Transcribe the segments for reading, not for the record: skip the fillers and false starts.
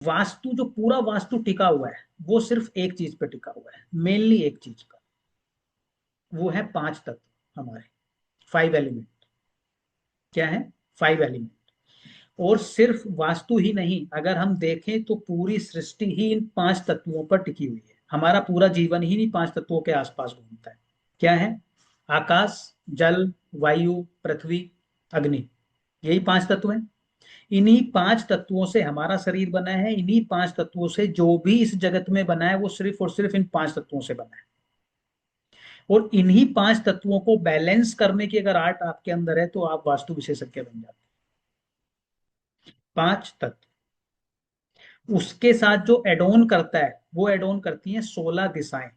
वास्तु, जो पूरा वास्तु टिका हुआ है वो सिर्फ एक चीज पे टिका हुआ है, मेनली एक चीज का, वो है पांच तत्व हमारे, फाइव एलिमेंट। क्या है? Five element. और सिर्फ वास्तु ही नहीं, अगर हम देखें तो पूरी सृष्टि ही इन पांच तत्वों पर टिकी हुई है। हमारा पूरा जीवन ही इन पांच तत्वों के आसपास घूमता है। क्या है? आकाश, जल, वायु, पृथ्वी, अग्नि, यही पांच तत्व हैं। इन्हीं पांच तत्वों से हमारा शरीर बना है, इन्हीं पांच तत्वों से जो भी इस जगत में बना है वो सिर्फ और सिर्फ इन पांच तत्वों से बना है। और इन्हीं पांच तत्वों को बैलेंस करने की अगर आर्ट आपके अंदर है तो आप वास्तु विशेषज्ञ बन जाते हैं। पांच तत्व, उसके साथ जो एड ऑन करता है वो एड ऑन करती हैं 16 दिशाएं।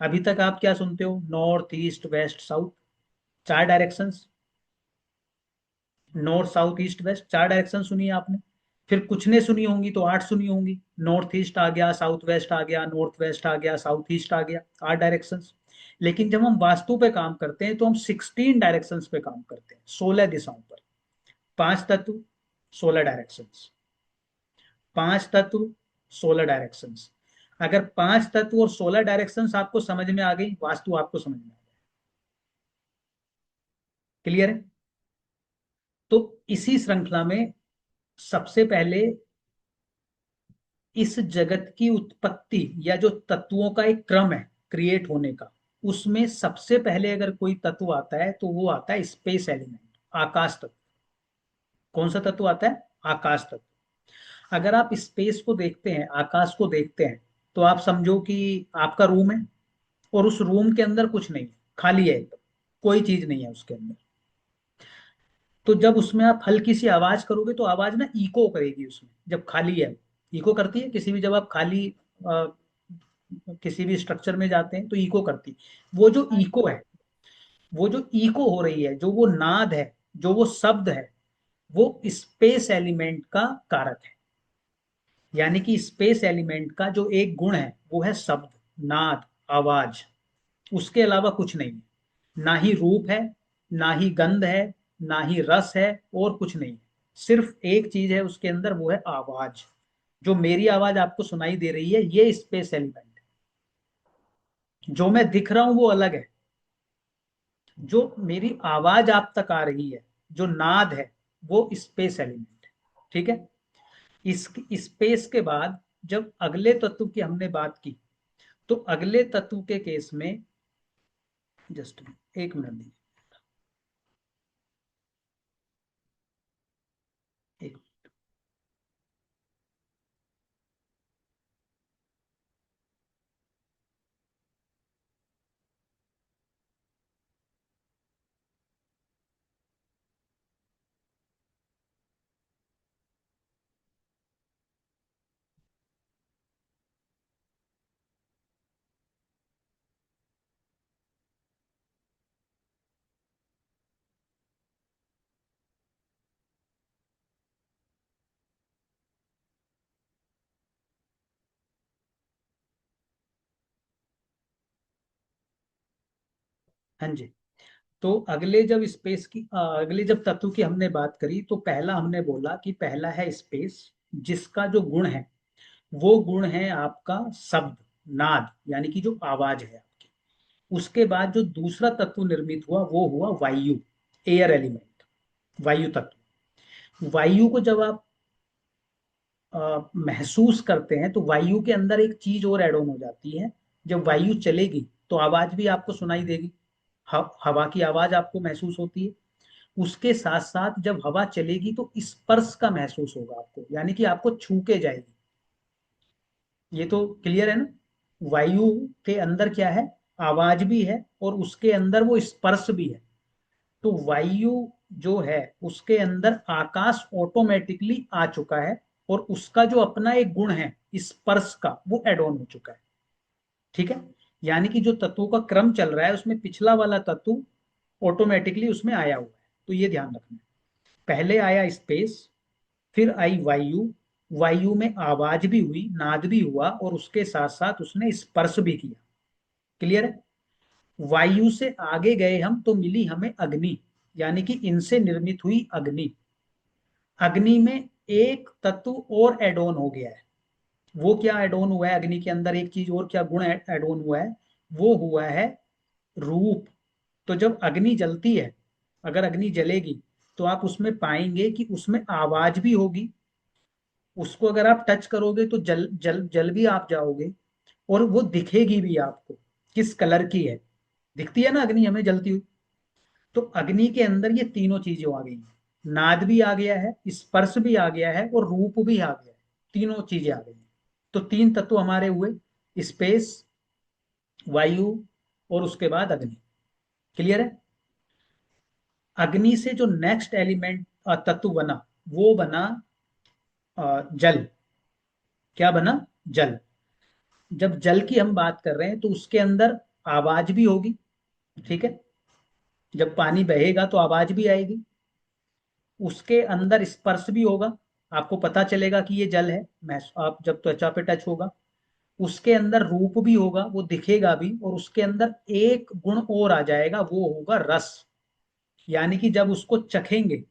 अभी तक आप क्या सुनते हो? नॉर्थ, ईस्ट, वेस्ट, साउथ, चार directions. North, south, east, west, चार डायरेक्शन सुनी है आपने। फिर कुछ ने सुनी होंगी तो आठ सुनी होंगी। नॉर्थ ईस्ट आ गया, साउथ वेस्ट आ गया, नॉर्थ वेस्ट आ गया, साउथ ईस्ट आ गया, आठ डायरेक्शंस। लेकिन जब हम वास्तु पे काम करते हैं तो हम 16 डायरेक्शंस पे काम करते हैं, 16 दिशाओं पर। पांच तत्व, 16 डायरेक्शंस। पांच तत्व, 16 डायरेक्शंस। अगर पांच तत्व और 16 डायरेक्शंस आपको समझ में आ गई, वास्तु आपको समझ में आ गया। क्लियर है? तो इसी श्रृंखला में सबसे पहले इस जगत की उत्पत्ति या जो तत्वों का एक क्रम है क्रिएट होने का, उसमें सबसे पहले अगर कोई तत्व आता है तो वो आता है स्पेस एलिमेंट, आकाश तत्व। कौन सा तत्व आता है? आकाश तत्व। अगर आप स्पेस को देखते हैं, आकाश को देखते हैं, तो आप समझो कि आपका रूम है और उस रूम के अंदर कुछ नहीं है, खाली है एकदम, कोई चीज नहीं है उसके अंदर। तो जब उसमें आप हल्की सी आवाज करोगे तो आवाज ना इको करेगी उसमें, जब खाली है। इको करती है किसी भी, जब आप खाली किसी भी स्ट्रक्चर में जाते हैं तो इको करती है। वो जो इको है, वो जो इको हो रही है, जो वो नाद है, जो वो शब्द है, वो स्पेस एलिमेंट का कारक है। यानी कि स्पेस एलिमेंट का जो एक गुण है वो है शब्द, नाद, आवाज। उसके अलावा कुछ नहीं है। ना ही रूप है, ना ही गंध है, ना ही रस है, और कुछ नहीं है। सिर्फ एक चीज है उसके अंदर, वो है आवाज। जो मेरी आवाज आपको सुनाई दे रही है ये स्पेस एलिमेंट है। जो मैं दिख रहा हूं वो अलग है। जो मेरी आवाज आप तक आ रही है, जो नाद है, वो स्पेस एलिमेंट है। ठीक है? इस स्पेस के बाद जब अगले तत्व की हमने बात की, तो अगले तत्व के केस में, जस्ट एक मिनट दीजिए, एक। हाँ जी। तो अगले जब स्पेस की अगले जब तत्व की हमने बात करी तो पहला हमने बोला कि पहला है स्पेस, जिसका जो गुण है वो गुण है आपका शब्द, नाद, यानी कि जो आवाज है आपकी। उसके बाद जो दूसरा तत्व निर्मित हुआ वो हुआ वायु, एयर एलिमेंट, वायु तत्व। वायु को जब आप महसूस करते हैं तो वायु के अंदर एक चीज और एड ऑन हो जाती है। जब वायु चलेगी तो आवाज भी आपको सुनाई देगी, हवा की आवाज आपको महसूस होती है। उसके साथ साथ जब हवा चलेगी तो स्पर्श का महसूस होगा आपको, यानी कि आपको छू के जाएगी। ये तो क्लियर है ना? वायु के अंदर क्या है? आवाज भी है और उसके अंदर वो स्पर्श भी है। तो वायु जो है उसके अंदर आकाश ऑटोमेटिकली आ चुका है, और उसका जो अपना एक गुण है स्पर्श का, वो एड ऑन हो चुका है। ठीक है? यानी कि जो तत्वों का क्रम चल रहा है उसमें पिछला वाला तत्व ऑटोमेटिकली उसमें आया हुआ है। तो ये ध्यान रखना है। पहले आया स्पेस, फिर आई वायु। वायु में आवाज भी हुई, नाद भी हुआ, और उसके साथ साथ उसने स्पर्श भी किया। क्लियर है? वायु से आगे गए हम तो मिली हमें अग्नि, यानी कि इनसे निर्मित हुई अग्नि। अग्नि में एक तत्व और एड ऑन हो गया है। वो क्या एड ऑन हुआ है अग्नि के अंदर, एक चीज और क्या गुण एड ऑन हुआ है, वो हुआ है रूप। तो जब अग्नि जलती है, अगर अग्नि जलेगी, तो आप उसमें पाएंगे कि उसमें आवाज भी होगी, उसको अगर आप टच करोगे तो जल जल जल भी आप जाओगे, और वो दिखेगी भी आपको किस कलर की है। दिखती है ना अग्नि हमें जलती हुई। तो अग्नि के अंदर ये तीनों चीजें आ गई हैं, नाद भी आ गया है, स्पर्श भी आ गया है, और रूप भी आ गया है। तीनों चीजें आ गई हैं। तो तीन तत्व हमारे हुए, स्पेस, वायु, और उसके बाद अग्नि। क्लियर है। अग्नि से जो नेक्स्ट एलिमेंट तत्व बना, वो बना जल। क्या बना? जल। जब जल की हम बात कर रहे हैं तो उसके अंदर आवाज भी होगी। ठीक है। जब पानी बहेगा तो आवाज भी आएगी। उसके अंदर स्पर्श भी होगा, आपको पता चलेगा कि ये जल है, आप जब त्वचा पे टच होगा। उसके अंदर रूप भी होगा, वो दिखेगा भी, और उसके अंदर एक गुण और आ जाएगा, वो होगा रस। यानी कि जब उसको चखेंगे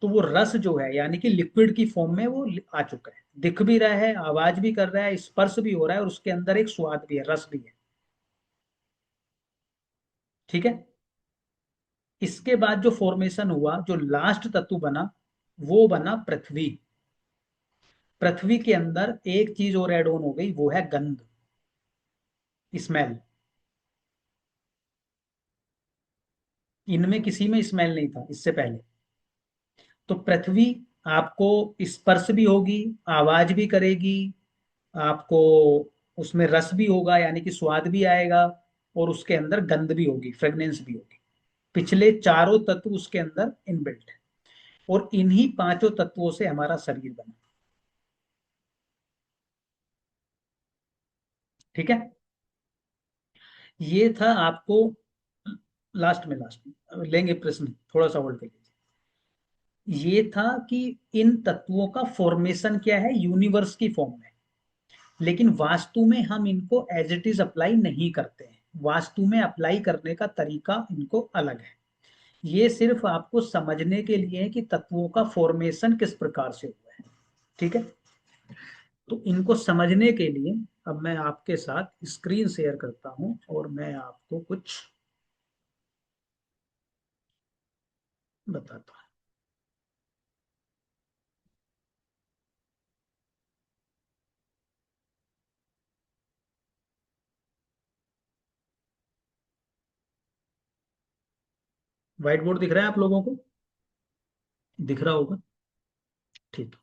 तो वो रस जो है, यानी कि लिक्विड की फॉर्म में वो आ चुका है, दिख भी रहा है, आवाज भी कर रहा है, स्पर्श भी हो रहा है, और उसके अंदर एक स्वाद भी है, रस भी है। ठीक है। इसके बाद जो फॉर्मेशन हुआ, जो लास्ट तत्व बना, वो बना पृथ्वी। पृथ्वी के अंदर एक चीज और ऐड ऑन हो गई, वो है गंध, स्मेल। इनमें किसी में स्मेल नहीं था इससे पहले। तो पृथ्वी आपको स्पर्श भी होगी, आवाज भी करेगी, आपको उसमें रस भी होगा, यानी कि स्वाद भी आएगा, और उसके अंदर गंध भी होगी, फ्रेग्रेंस भी होगी। पिछले चारों तत्व उसके अंदर इनबिल्ट है, और इन्हीं पांचों तत्वों से हमारा शरीर बना। ठीक है। ये था आपको, लास्ट में लेंगे प्रश्न, थोड़ा सा होल्ड कर लीजिए। ये था कि इन तत्वों का फॉर्मेशन क्या है यूनिवर्स की फॉर्म में, लेकिन वास्तु में हम इनको एज इट इज अप्लाई नहीं करते हैं। वास्तु में अप्लाई करने का तरीका इनको अलग है। ये सिर्फ आपको समझने के लिए है कि तत्वों का फॉर्मेशन किस प्रकार से हुआ है। ठीक है। तो इनको समझने के लिए अब मैं आपके साथ स्क्रीन शेयर करता हूं, और मैं आपको कुछ बताता हूं। व्हाइट बोर्ड दिख रहा है आप लोगों को? दिख रहा होगा। ठीक।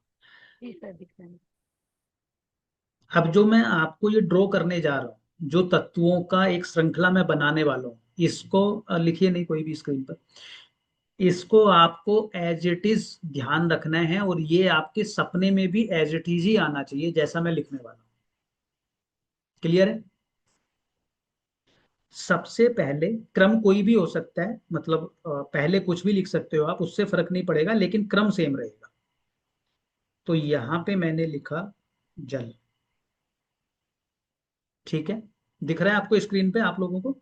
जी सर, दिख रहा है। अब जो मैं आपको ये ड्रॉ करने जा रहा हूँ, जो तत्वों का एक श्रृंखला मैं बनाने वाला हूँ, इसको लिखिए नहीं कोई भी स्क्रीन पर। इसको आपको एज इट इज ध्यान रखना है, और ये आपके सपने में भी एज इट इज ही आना चाहिए जैसा मैं लिखने वाला हूँ। क्लियर है। सबसे पहले क्रम कोई भी हो सकता है, मतलब पहले कुछ भी लिख सकते हो आप, उससे फर्क नहीं पड़ेगा, लेकिन क्रम सेम रहेगा। तो यहां पे मैंने लिखा जल। ठीक है। दिख रहा है आपको स्क्रीन पे आप लोगों को?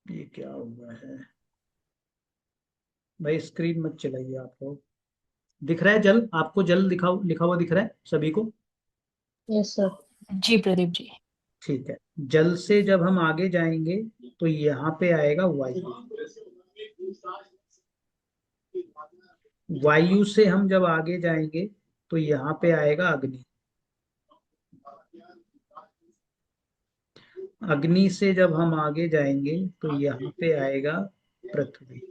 ये क्या हुआ है भाई, स्क्रीन मत चलाइए आप लोग। दिख रहा है जल आपको? जल लिखा हुआ दिख रहा है सभी को? Yes sir. जी प्रदीप जी। ठीक है। जल से जब हम आगे जाएंगे तो यहाँ पे आएगा वायु। वायु से हम जब आगे जाएंगे तो यहाँ पे आएगा अग्नि। अग्नि से जब हम आगे जाएंगे तो यहाँ पे आएगा पृथ्वी।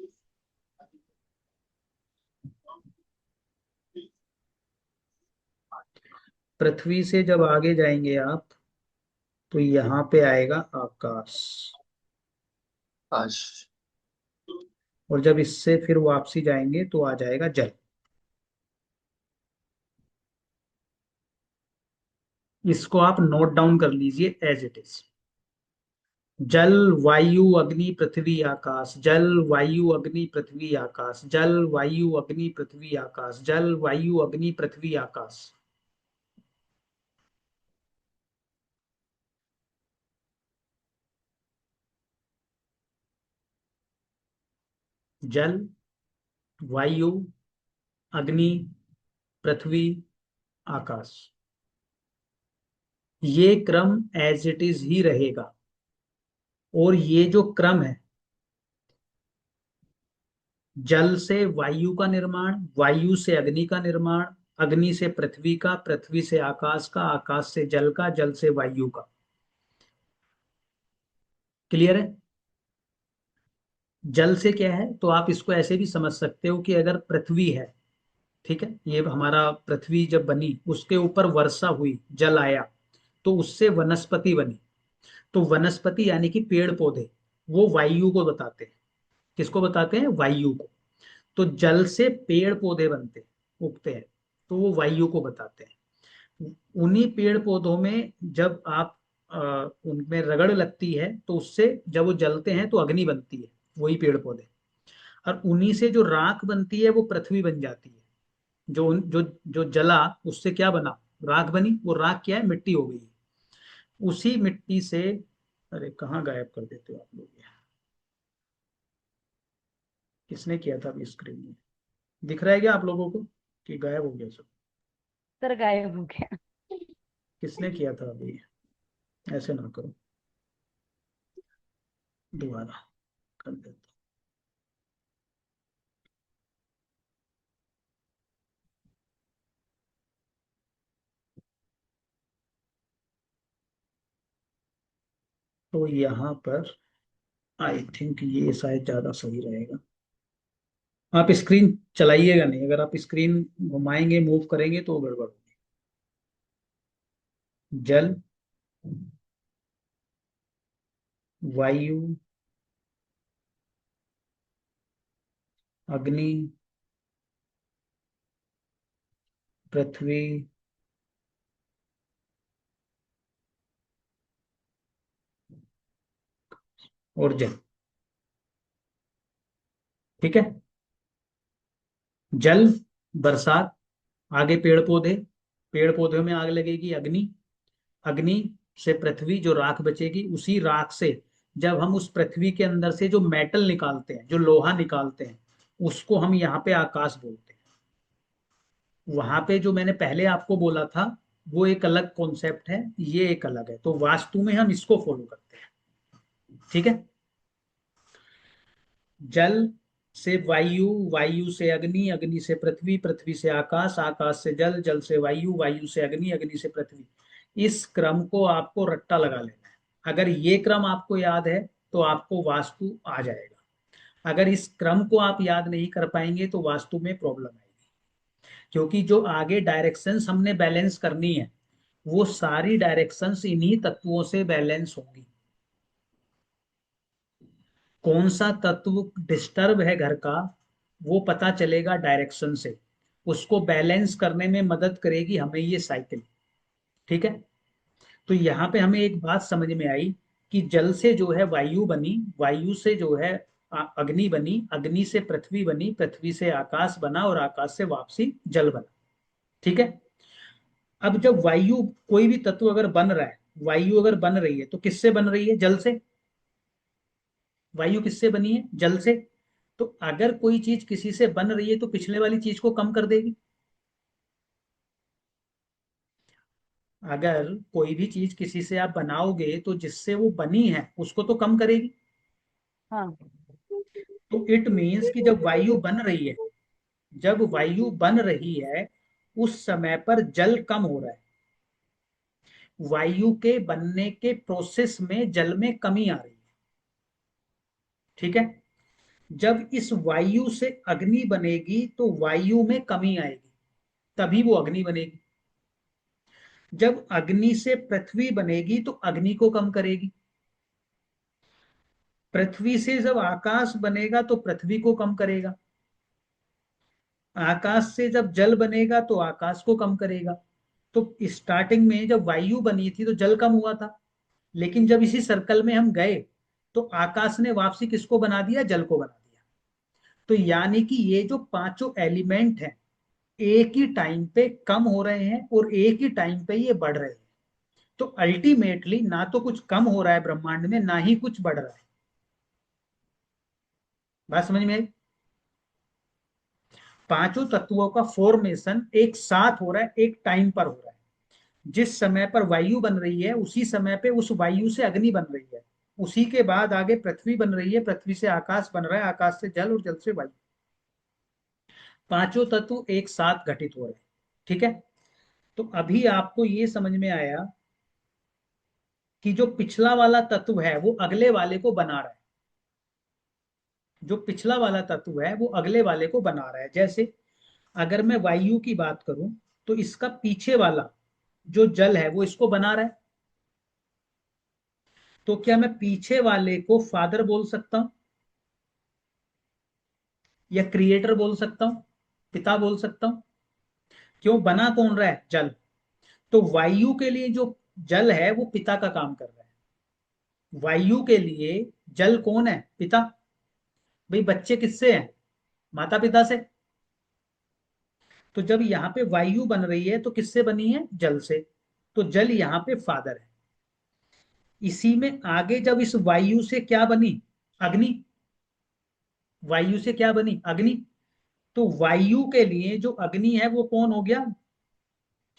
पृथ्वी से जब आगे जाएंगे आप तो यहाँ पे आएगा आकाश। काश। और जब इससे फिर वापसी जाएंगे तो आ जाएगा जल। इसको आप नोट डाउन कर लीजिए एज इट इज। जल, वायु, अग्नि, पृथ्वी, आकाश। जल, वायु, अग्नि, पृथ्वी, आकाश। जल, वायु, अग्नि, पृथ्वी, आकाश। जल, वायु, अग्नि, पृथ्वी, आकाश। जल, वायु, अग्नि, पृथ्वी, आकाश, ये क्रम एज इट इज ही रहेगा। और ये जो क्रम है, जल से वायु का निर्माण, वायु से अग्नि का निर्माण, अग्नि से पृथ्वी का, पृथ्वी से आकाश का, आकाश से जल का, जल से वायु का। क्लियर है? जल से क्या है, तो आप इसको ऐसे भी समझ सकते हो कि अगर पृथ्वी है, ठीक है, ये हमारा पृथ्वी जब बनी, उसके ऊपर वर्षा हुई, जल आया, तो उससे वनस्पति बनी। तो वनस्पति यानी कि पेड़ पौधे, वो वायु को बताते हैं। किसको बताते हैं? वायु को। तो जल से पेड़ पौधे बनते, उगते हैं, तो वो वायु को बताते हैं। उन्हीं पेड़ पौधों में जब आप उनमें रगड़ लगती है, तो उससे जब वो जलते हैं तो अग्नि बनती है, वही पेड़ पौधे। और उन्हीं से जो राख बनती है वो पृथ्वी बन जाती है। जो जो जो जला, उससे क्या बना? राख बनी। वो राख क्या है? मिट्टी हो गई। उसी मिट्टी से, अरे कहाँ गायब कर देते हो आप लोग ये? किसने किया था अभी स्क्रीन में? दिख रहा है क्या आप लोगों को कि गायब हो गया सब? सर गायब हो गया। किसने किया था अभी? ऐसे ना करो, दोबारा कर देता हूँ। तो यहाँ पर आई थिंक ये शायद ज्यादा सही रहेगा। आप स्क्रीन चलाइएगा नहीं, अगर आप स्क्रीन घुमाएंगे, मूव करेंगे तो गड़बड़ होगी। जल, वायु, अग्नि, पृथ्वी, और जल। ठीक है? जल, बरसात, आगे पेड़ पौधे, पेड़ पौधों में आग लगेगी, अग्नि, अग्नि से पृथ्वी, जो राख बचेगी, उसी राख से जब हम उस पृथ्वी के अंदर से जो मेटल निकालते हैं, जो लोहा निकालते हैं, उसको हम यहाँ पे आकाश बोलते हैं। वहां पे जो मैंने पहले आपको बोला था, वो एक अलग कॉन्सेप्ट है, ये एक अलग है। तो वास्तु में हम इसको फॉलो करते हैं। ठीक है? जल से वायु, वायु से अग्नि, अग्नि से पृथ्वी, पृथ्वी से आकाश, आकाश से जल, जल से वायु, वायु से अग्नि, अग्नि से पृथ्वी। इस क्रम को आपको रट्टा लगा लेना है। अगर ये क्रम आपको याद है तो आपको वास्तु आ जाएगा। अगर इस क्रम को आप याद नहीं कर पाएंगे तो वास्तु में प्रॉब्लम आएगी। क्योंकि जो आगे डायरेक्शंस हमने बैलेंस करनी है, वो सारी डायरेक्शंस इन्हीं तत्वों से बैलेंस होंगी। कौन सा तत्व डिस्टर्ब है घर का, वो पता चलेगा डायरेक्शन से। उसको बैलेंस करने में मदद करेगी हमें ये साइकिल। ठीक है? तो यहाँ पे हमें एक बात समझ में आई कि जल से जो है वायु बनी, वायु से जो है अग्नि बनी, अग्नि से पृथ्वी बनी, पृथ्वी से आकाश बना, और आकाश से वापसी जल बना। ठीक है? अब जब वायु, कोई भी तत्व अगर बन रहा है, वायु अगर बन रही है तो किससे बन रही है? जल से। वायु किससे बनी है? जल से। तो अगर कोई चीज किसी से बन रही है तो पिछले वाली चीज को कम कर देगी। अगर कोई भी चीज किसी से आप बनाओगे तो जिससे वो बनी है उसको तो कम करेगी। हाँ। तो इट मीन्स कि जब वायु बन रही है, जब वायु बन रही है, उस समय पर जल कम हो रहा है। वायु के बनने के प्रोसेस में जल में कमी आ रही है। ठीक है? जब इस वायु से अग्नि बनेगी तो वायु में कमी आएगी, तभी वो अग्नि बनेगी। जब अग्नि से पृथ्वी बनेगी तो अग्नि को कम करेगी। पृथ्वी से जब आकाश बनेगा तो पृथ्वी को कम करेगा। आकाश से जब जल बनेगा तो आकाश को कम करेगा। तो स्टार्टिंग में जब वायु बनी थी तो जल कम हुआ था, लेकिन जब इसी सर्कल में हम गए तो आकाश ने वापसी किसको बना दिया? जल को बना दिया। तो यानी कि ये जो पांचों एलिमेंट हैं, एक ही टाइम पे कम हो रहे हैं और एक ही टाइम पे ये बढ़ रहे हैं। तो अल्टीमेटली ना तो कुछ कम हो रहा है ब्रह्मांड में, ना ही कुछ बढ़ रहा है। बात समझ में आई? पांचों तत्वों का फॉर्मेशन एक साथ हो रहा है, एक टाइम पर हो रहा है। जिस समय पर वायु बन रही है उसी समय पे उस वायु से अग्नि बन रही है, उसी के बाद आगे पृथ्वी बन रही है, पृथ्वी से आकाश बन रहा है, आकाश से जल और जल से वायु। पांचों तत्व एक साथ घटित हो रहे हैं। ठीक है, तो अभी आपको ये समझ में आया कि जो पिछला वाला तत्व है वो अगले वाले को बना रहा है। जो पिछला वाला तत्व है वो अगले वाले को बना रहा है। जैसे अगर मैं वायु की बात करूं तो इसका पीछे वाला जो जल है वो इसको बना रहा है। तो क्या मैं पीछे वाले को फादर बोल सकता हूं या क्रिएटर बोल सकता हूं, पिता बोल सकता हूं? क्यों, बना कौन रहा है? जल। तो वायु के लिए जो जल है वो पिता का काम कर रहा है। वायु के लिए जल कौन है? पिता। भाई बच्चे किससे हैं? माता पिता से। तो जब यहाँ पे वायु बन रही है तो किससे बनी है? जल से। तो जल यहाँ पे फादर है। इसी में आगे जब इस वायु से क्या बनी? अग्नि। वायु से क्या बनी? अग्नि। तो वायु के लिए जो अग्नि है वो कौन हो गया?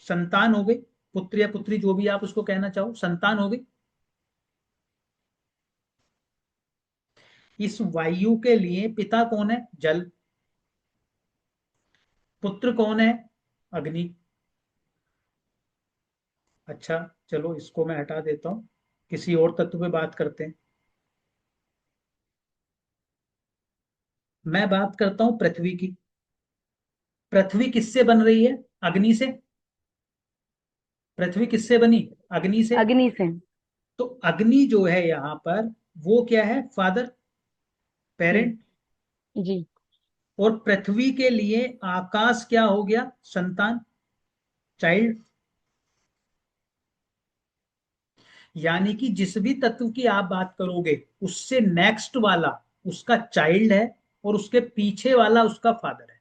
संतान हो गई, पुत्र या पुत्री जो भी आप उसको कहना चाहो, संतान हो गई। इस वायु के लिए पिता कौन है? जल। पुत्र कौन है? अग्नि। अच्छा, चलो इसको मैं हटा देता हूं, किसी और तत्व पे बात करते हैं। मैं बात करता हूं पृथ्वी की। पृथ्वी किससे बन रही है? अग्नि से। पृथ्वी किससे बनी? अग्नि से। अग्नि से। तो अग्नि जो है यहां पर वो क्या है? Father, parent. जी। और पृथ्वी के लिए आकाश क्या हो गया? संतान, चाइल्ड। यानी कि जिस भी तत्व की आप बात करोगे उससे नेक्स्ट वाला उसका चाइल्ड है और उसके पीछे वाला उसका फादर है।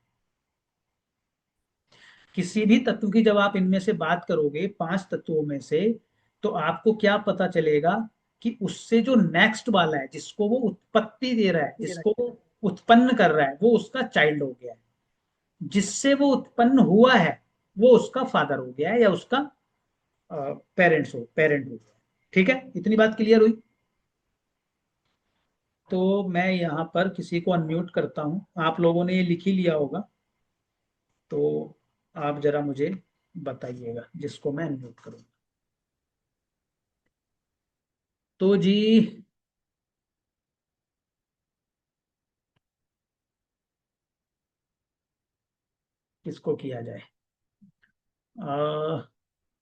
किसी भी तत्व की जब आप इनमें से बात करोगे, पांच तत्वों में से, तो आपको क्या पता चलेगा कि उससे जो नेक्स्ट वाला है, जिसको वो उत्पत्ति दे रहा है, जिसको वो उत्पन्न कर रहा है, वो उसका चाइल्ड हो गया है। जिससे वो उत्पन्न हुआ है वो उसका फादर हो गया है या उसका पेरेंट हो गया। ठीक है, इतनी बात क्लियर हुई? तो मैं यहाँ पर किसी को अनम्यूट करता हूँ, आप लोगों ने ये लिख ही लिया होगा, तो आप जरा मुझे बताइएगा जिसको मैं अनम्यूट करूँ। तो जी, किसको किया जाए?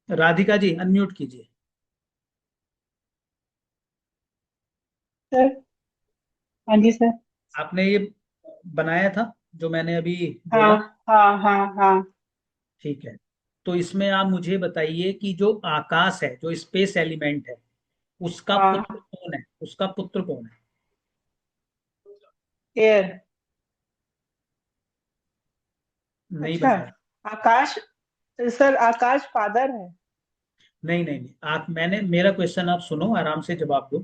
राधिका जी अनम्यूट कीजिए। सर। हाँ जी सर। आपने ये बनाया था जो मैंने अभी हाँ बोला? हाँ हाँ हाँ। ठीक है, तो इसमें आप मुझे बताइए कि जो आकाश है, जो स्पेस एलिमेंट है, उसका पुत्र हाँ। कौन है? उसका पुत्र कौन है? एयर। नहीं अच्छा। बताया। आकाश। सर आकाश फादर है। नहीं नहीं नहीं, आप, मैंने, मेरा क्वेश्चन आप सुनो, आराम से जवाब दो।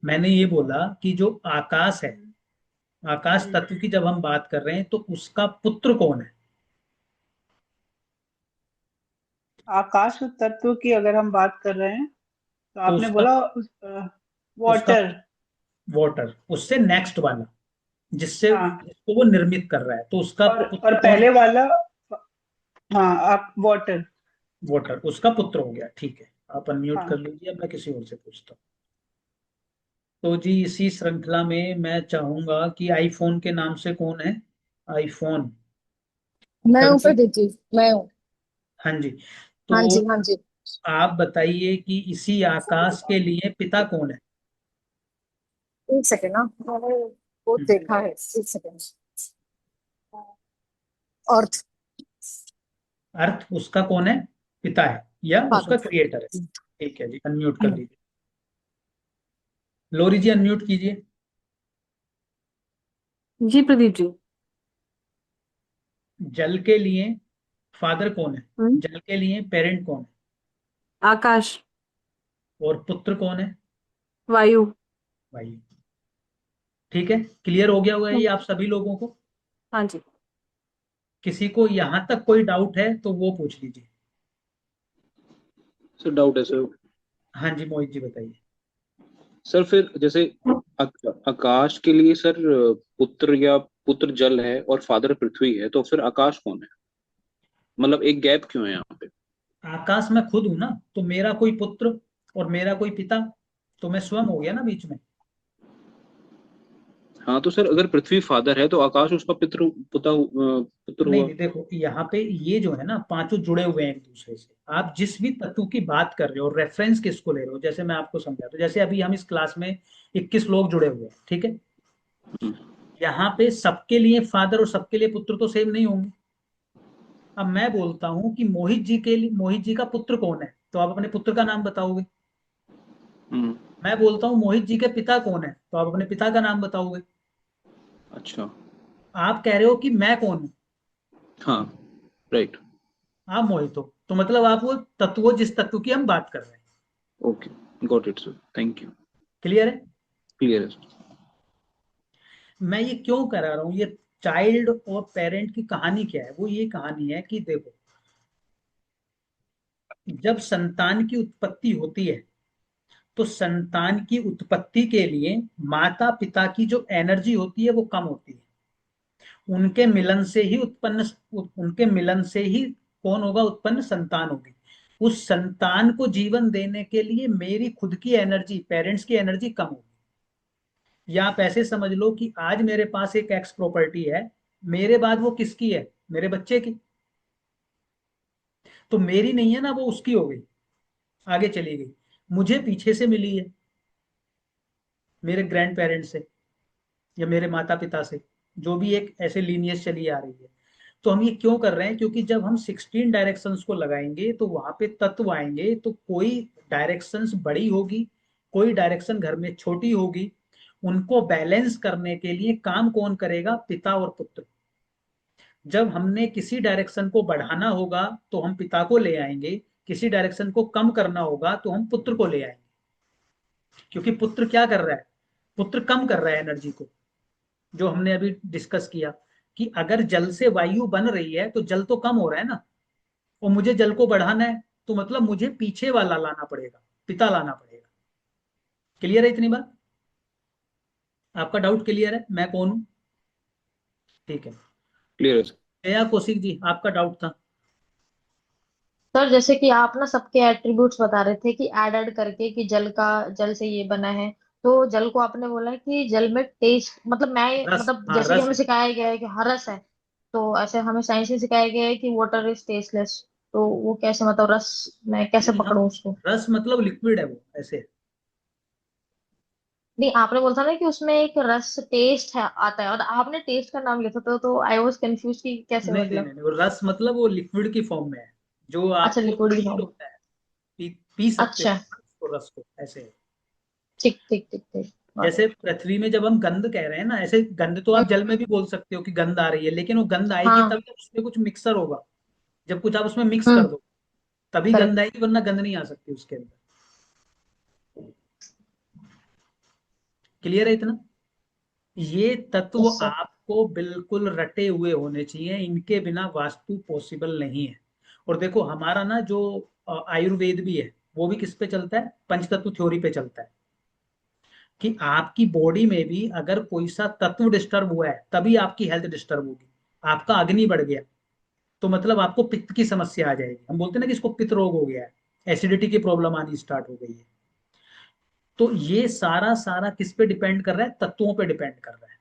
मैंने ये बोला कि जो आकाश है, हम्म, आकाश हम्म। तत्व की जब हम बात कर रहे हैं तो उसका पुत्र कौन है? आकाश तत्व की अगर हम बात कर रहे हैं तो तो आपने उसका बोला उसका वाटर। वाटर, उससे नेक्स्ट वाला, जिससे हाँ। जिसको वो निर्मित कर रहा है, तो उसका और पुत्र कौन पहले है? वाला। हाँ आप वाटर। वाटर, उसका पुत्र हो गया। ठीक है, आप अनम्यूट कर हाँ। लीजिए, अब मैं किसी और से पूछता हूँ। तो जी इसी श्रृंखला में मैं चाहूंगा कि आईफोन के नाम से कौन है? आईफोन। मैं कर ऊपर दी? देती हूँ। मैं हूँ। हाँ जी। हाँ तो जी, हाँ जी। आप बताइए कि इसी आकाश के लिए पिता कौन है? एक सेकेंड ना, मैंने वो हम्म, देखा है। एक सेकेंड। अर्थ। अर्थ उसका कौन है? पिता है या उसका फादर। क्रिएटर है? ठीक है जी, अनम्यूट कर लीजिए। लोरी जी अनम्यूट कीजिए। जी प्रदीप जी। जल के लिए फादर कौन है? हम्म। जल के लिए पेरेंट कौन आकाश। है? और पुत्र कौन है? वायु। वायु। ठीक है, क्लियर हो गया होगा ये हम्म। आप सभी लोगों को? हाँ जी। किसी को यहां तक कोई डाउट है तो वो पूछ लीजिए। सर डाउट है सर। हाँ जी मोहित जी बताइए। सर फिर जैसे आकाश के लिए सर पुत्र या पुत्र जल है और फादर पृथ्वी है, तो फिर आकाश कौन है? मतलब एक गैप क्यों है यहाँ पे? आकाश मैं खुद हूं ना, तो मेरा कोई पुत्र और मेरा कोई पिता, तो मैं स्वयं हो गया ना बीच में। हाँ तो सर अगर पृथ्वी फादर है तो आकाश उसका पुत्र नहीं हुआ। नहीं, देखो यहाँ पे ये जो है ना, पांचों जुड़े हुए हैं एक दूसरे से। आप जिस भी तत्व की बात कर रहे हो, रेफरेंस किसको ले रहे हो, जैसे मैं आपको समझा, तो जैसे अभी हम इस क्लास में 21 लोग जुड़े हुए हैं, ठीक है। हम्म, यहाँ पे सबके लिए फादर और सबके लिए पुत्र तो सेम नहीं होंगे। अब मैं बोलता हूँ कि मोहित जी के लिए, मोहित जी का पुत्र कौन है, तो आप अपने पुत्र का नाम बताओगे। हम्म, मैं बोलता हूँ मोहित जी के पिता कौन है, तो आप अपने पिता का नाम बताओगे। अच्छा। आप कह रहे हो कि मैं कौन हूँ, हाँ, राइट। आप मोहित हो, तो मतलब आप वो तत्व हो जिस तत्व की हम बात कर रहे हैं। Okay, got it sir, thank you. Clear है। क्लियर है सर। मैं ये क्यों करा रहा हूँ, ये चाइल्ड और पेरेंट की कहानी क्या है, वो ये कहानी है कि देखो, जब संतान की उत्पत्ति होती है तो संतान की उत्पत्ति के लिए माता पिता की जो एनर्जी होती है वो कम होती है। उनके मिलन से ही उत्पन्न, उनके मिलन से ही कौन होगा उत्पन्न, संतान होगी। उस संतान को जीवन देने के लिए मेरी खुद की एनर्जी, पेरेंट्स की एनर्जी कम होगी। या आप ऐसे समझ लो कि आज मेरे पास एक एक्स प्रॉपर्टी है, मेरे बाद वो किसकी है, मेरे बच्चे की। तो मेरी नहीं है ना, वो उसकी हो गई, आगे चली गई, मुझे पीछे से मिली है, मेरे ग्रैंड पेरेंट्स से या मेरे माता पिता से, जो भी एक ऐसे लीनियज चली आ रही है। तो हम ये क्यों कर रहे हैं, क्योंकि जब हम 16 डायरेक्शंस को लगाएंगे तो वहां पे तत्व आएंगे, तो कोई डायरेक्शंस बड़ी होगी, कोई डायरेक्शन घर में छोटी होगी। उनको बैलेंस करने के लिए काम कौन करेगा, पिता और पुत्र। जब हमने किसी डायरेक्शन को बढ़ाना होगा तो हम पिता को ले आएंगे, किसी डायरेक्शन को कम करना होगा तो हम पुत्र को ले आएंगे। क्योंकि पुत्र क्या कर रहा है, पुत्र कम कर रहा है एनर्जी को। जो हमने अभी डिस्कस किया कि अगर जल से वायु बन रही है तो जल तो कम हो रहा है ना, और मुझे जल को बढ़ाना है तो मतलब मुझे पीछे वाला लाना पड़ेगा, पिता लाना पड़ेगा। क्लियर है इतनी बात, आपका डाउट क्लियर है मैं कौन हूं, ठीक है। क्लियर है सर। जया कौशिक जी आपका डाउट था। सर जैसे कि आप ना सबके एट्रीब्यूट्स बता रहे थे कि ऐड करके कि जल से ये बना है। तो जल को आपने बोला कि जल में टेस्ट, मतलब मैं रस, मतलब हाँ जैसे कि रस हमें है। सिखाया गया है कि हर रस है। तो ऐसे हमें साइंस में सिखाया गया है कि वाटर इज टेस्टलेस। तो वो कैसे, मतलब रस मैं कैसे नहीं, हम पकड़ूं उसको? रस मतलब लिक्विड है वो, ऐसे है। नहीं, आपने बोला था ना कि उसमें एक रस टेस्ट है आता है, और आपने टेस्ट का नाम लिया था, तो आई वाज कंफ्यूज कि कैसे, नहीं नहीं मतलब। नहीं नहीं, वो रस मतलब वो लिक्विड की फॉर्म में है, जो अच्छा, आपको लिक्विड फील फॉर्म। होता है, पी सकते अच्छा, हो उसको, रस को, ऐसे है। ठीक ठीक ठीक ठीक, got जैसे it। पृथ्वी में जब हम गंध कह रहे हैं ना, ऐसे गंध तो आप जल में भी बोल सकते हो कि गंध आ रही है, लेकिन वो गंध आएगी हाँ। तब जब उसमें कुछ मिक्सर होगा, जब कुछ आप उसमें मिक्स कर हम्म। दो तभी गंध करेक्ट। आएगी, वरना गंध नहीं आ सकती उसके अंदर। क्लियर है इतना। ये तत्व यस सर। आपको बिल्कुल रटे हुए होने चाहिए, इनके बिना वास्तु पॉसिबल नहीं है। और देखो हमारा ना जो आयुर्वेद भी है, वो भी किस पे चलता है, पंचतत्व थ्योरी पे चलता है। कि आपकी बॉडी में भी अगर कोई सा तत्व डिस्टर्ब हुआ है तभी आपकी हेल्थ डिस्टर्ब होगी। आपका अग्नि बढ़ गया तो मतलब आपको पित्त की समस्या आ जाएगी, हम बोलते हैं ना कि इसको पित्त रोग हो गया है, एसिडिटी की प्रॉब्लम आनी स्टार्ट हो गई है। तो ये सारा सारा किस पे डिपेंड कर रहा है, तत्वों पे डिपेंड कर रहा है।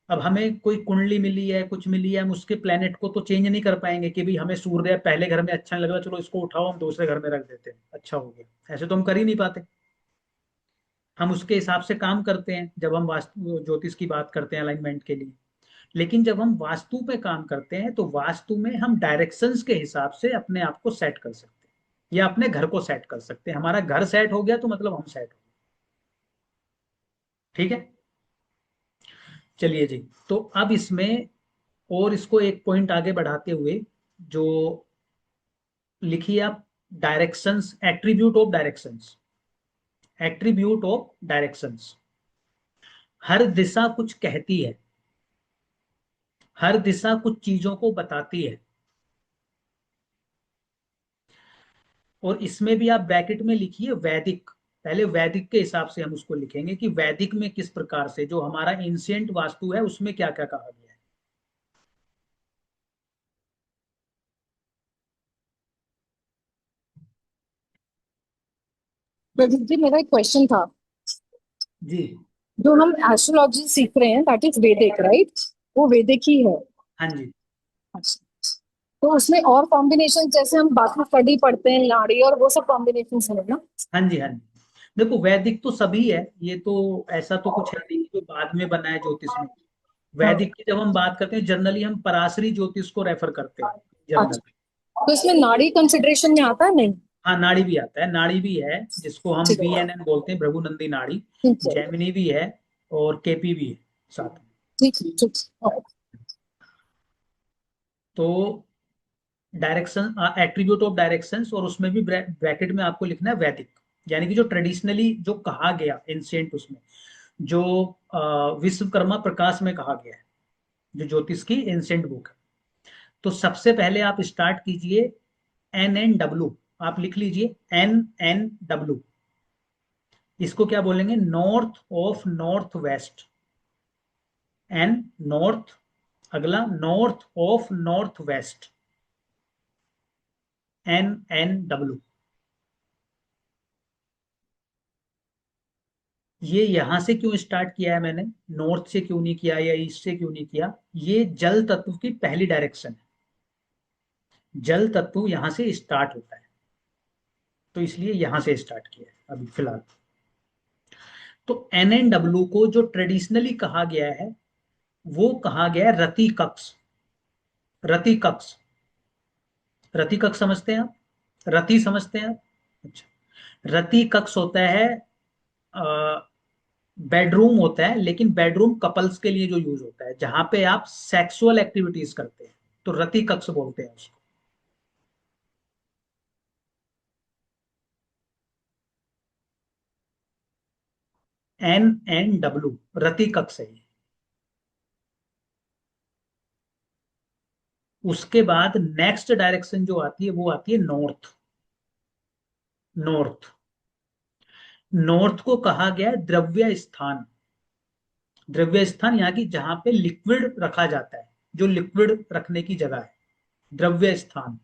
अब हमें कोई कुंडली मिली है, कुछ मिली है, हम उसके प्लेनेट को तो चेंज नहीं कर पाएंगे कि भाई हमें सूर्य पहले घर में अच्छा नहीं लग रहा, चलो इसको उठाओ हम दूसरे घर में रख देते हैं, अच्छा हो गया, ऐसे तो हम कर ही नहीं पाते। हम उसके हिसाब से काम करते हैं जब हम वास्तु ज्योतिष की बात करते हैं अलाइनमेंट के लिए। लेकिन जब हम वास्तु पे काम करते हैं तो वास्तु में हम डायरेक्शंस के हिसाब से अपने आप को सेट कर सकते हैं, या अपने घर को सेट कर सकते हैं। हमारा घर सेट हो गया तो मतलब हम सेट हो गए, ठीक है। चलिए जी, तो अब इसमें और इसको एक पॉइंट आगे बढ़ाते हुए, जो लिखिए आप, directions, attribute of directions, attribute of directions. हर दिशा कुछ कहती है, हर दिशा कुछ चीजों को बताती है। और इसमें भी आप ब्रैकेट में लिखिए वैदिक। पहले वैदिक के हिसाब से हम उसको लिखेंगे कि वैदिक में किस प्रकार से जो हमारा एंशिएंट वास्तु है उसमें क्या क्या कहा गया है। प्रदीप जी, मेरा एक क्वेश्चन था। जी। जो हम एस्ट्रोलॉजी सीख रहे हैं दैट इज वैदिक, राइट? वो वैदिक ही है। हाँ जी। अच्छा। तो उसमें और कॉम्बिनेशन, जैसे हम बाकी कड़ी पढ़ते हैं, लाड़ी और वो सब कॉम्बिनेशन है ना? हाँ जी। हाँ जी। देखो वैदिक तो सभी है, ये तो ऐसा तो कुछ है नहीं कि जो बाद में बना है ज्योतिष में। हाँ। वैदिक की जब हम बात करते हैं जनरली हम पराशरी ज्योतिष को रेफर करते हैं जनरल। अच्छा, तो इसमें नाड़ी कंसिडरेशन में आता है? नहीं। हाँ नाड़ी भी आता है, नाड़ी भी है जिसको हम ठीक है। VNN बोलते हैं, भृगुनंदी नाड़ी। ठीक है। जैमिनी भी है और केपी भी है साथ में। ठीक है, ठीक है। तो डायरेक्शन, एट्रीब्यूट ऑफ डायरेक्शंस, और उसमें भी ब्रैकेट में आपको लिखना है वैदिक। यानी कि जो ट्रेडिशनली जो कहा गया एंशिएंट, उसमें जो विश्वकर्मा प्रकाश में कहा गया है, जो ज्योतिष की एंशिएंट बुक है। तो सबसे पहले आप स्टार्ट कीजिए NNW। आप लिख लीजिए NNW। इसको क्या बोलेंगे? North of north west. N north, अगला north of north west, NNW। ये यहां से क्यों स्टार्ट किया है मैंने, नॉर्थ से क्यों नहीं किया या ईस्ट से क्यों नहीं किया? ये जल तत्व की पहली डायरेक्शन है। जल तत्व यहां से स्टार्ट होता है, तो इसलिए यहां से स्टार्ट किया है अभी फिलहाल। तो NNW को जो ट्रेडिशनली कहा गया है वो कहा गया है रति कक्ष। रति कक्ष, रति कक्ष समझते हैं आप? रति समझते हैं आप? अच्छा। रति कक्ष होता है, बेडरूम होता है, लेकिन बेडरूम कपल्स के लिए जो यूज होता है, जहां पे आप सेक्सुअल एक्टिविटीज करते हैं, तो रति कक्ष बोलते हैं उसको। NNW रति कक्ष है ये। उसके बाद नेक्स्ट डायरेक्शन जो आती है वो आती है नॉर्थ। नॉर्थ, नॉर्थ को कहा गया है द्रव्य स्थान। द्रव्य स्थान यहाँ की जहां पे लिक्विड रखा जाता है, जो लिक्विड रखने की जगह है, द्रव्य स्थान।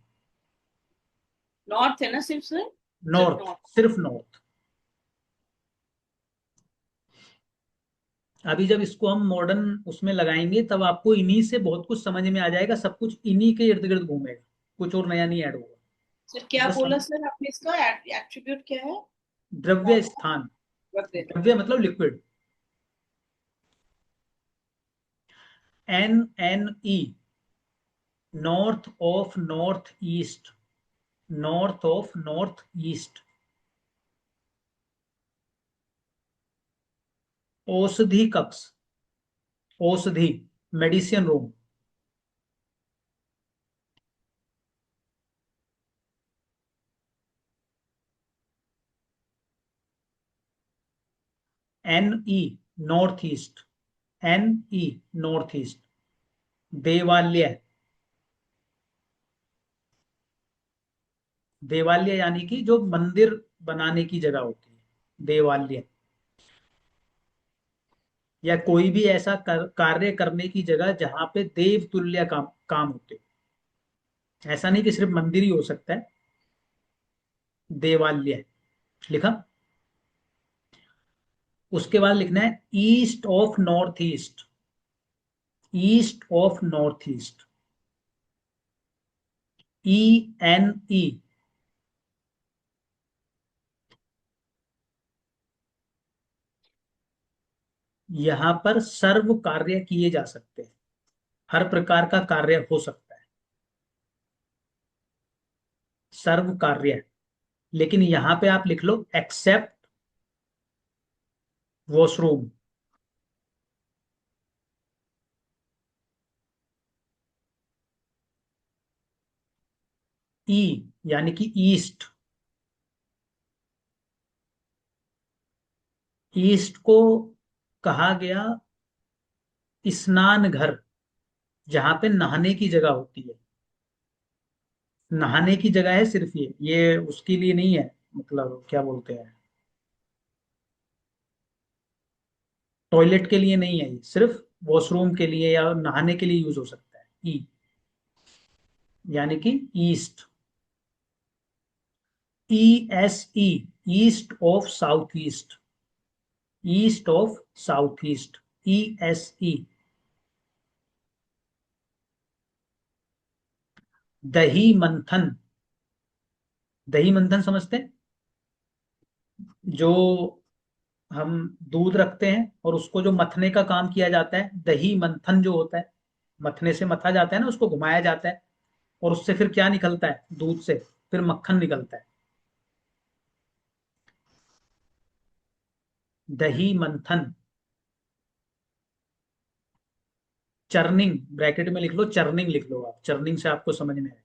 नॉर्थ है ना सिर्फ से? नॉर्थ, सिर्फ नॉर्थ। अभी जब इसको हम मॉडर्न उसमें लगाएंगे तब आपको इन्हीं से बहुत कुछ समझ में आ जाएगा, सब कुछ इन्हीं के इर्द गिर्द घूमेगा, कुछ और नया नहीं ऐड होगा। सर क्या बस बोला सर आपने, इसका एट्रीब्यूट क्या है? द्रव्य स्थान, द्रव्य। द्रव्य मतलब liquid. NNE, north of north east. North of north east. औषधि कक्ष, औषधि, medicine room. NE north east, NE north east. देवालय, देवालय यानी कि जो मंदिर बनाने की जगह होती है, देवालय। या कोई भी ऐसा कार्य करने की जगह जहां पे देव तुल्य काम काम होते हो। ऐसा नहीं कि सिर्फ मंदिर ही हो सकता है। देवालय लिखा। उसके बाद लिखना है east of north east. East of north east, ENE। यहां पर सर्व कार्य किए जा सकते हैं, हर प्रकार का कार्य हो सकता है, सर्व कार्य। लेकिन यहां पे आप लिख लो एक्सेप्ट वॉशरूम। ई यानी कि ईस्ट। ईस्ट को कहा गया स्नान घर। जहां पे नहाने की जगह होती है, नहाने की जगह है सिर्फ ये उसके लिए नहीं है, मतलब क्या बोलते हैं, टॉयलेट के लिए नहीं है, ये सिर्फ वॉशरूम के लिए या नहाने के लिए यूज हो सकता है। ई यानी कि east, E S E, east of south east, east of south east, E S ई। दही मंथन, दही मंथन समझते हैं? जो हम दूध रखते हैं और उसको जो मथने का काम किया जाता है, दही मंथन जो होता है, मथने से मथा जाता है ना, उसको घुमाया जाता है और उससे फिर क्या निकलता है, दूध से फिर मक्खन निकलता है। दही मंथन। चर्निंग, ब्रैकेट में लिख लो, चर्निंग लिख लो आप, चर्निंग से आपको समझ में आए।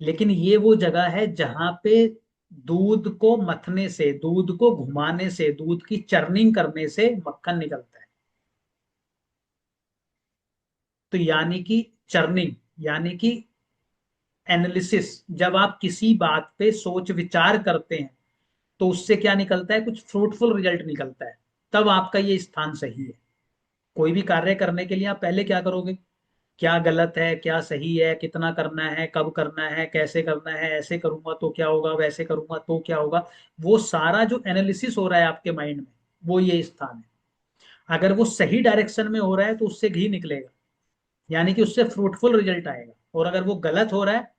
लेकिन ये वो जगह है जहां पे दूध को मथने से, दूध को घुमाने से, दूध की चर्निंग करने से मक्खन निकलता है। तो यानी कि चर्निंग यानी कि एनालिसिस, जब आप किसी बात पे सोच विचार करते हैं तो उससे क्या निकलता है, कुछ फ्रूटफुल रिजल्ट निकलता है, तब आपका ये स्थान सही है। कोई भी कार्य करने के लिए आप पहले क्या करोगे, क्या गलत है, क्या सही है, कितना करना है, कब करना है, कैसे करना है, ऐसे करूंगा तो क्या होगा, वैसे करूंगा तो क्या होगा, वो सारा जो एनालिसिस हो रहा है आपके माइंड में, वो ये स्थान है। अगर वो सही डायरेक्शन में हो रहा है तो उससे घी निकलेगा, यानी कि उससे फ्रूटफुल रिजल्ट आएगा। और अगर वो गलत हो रहा है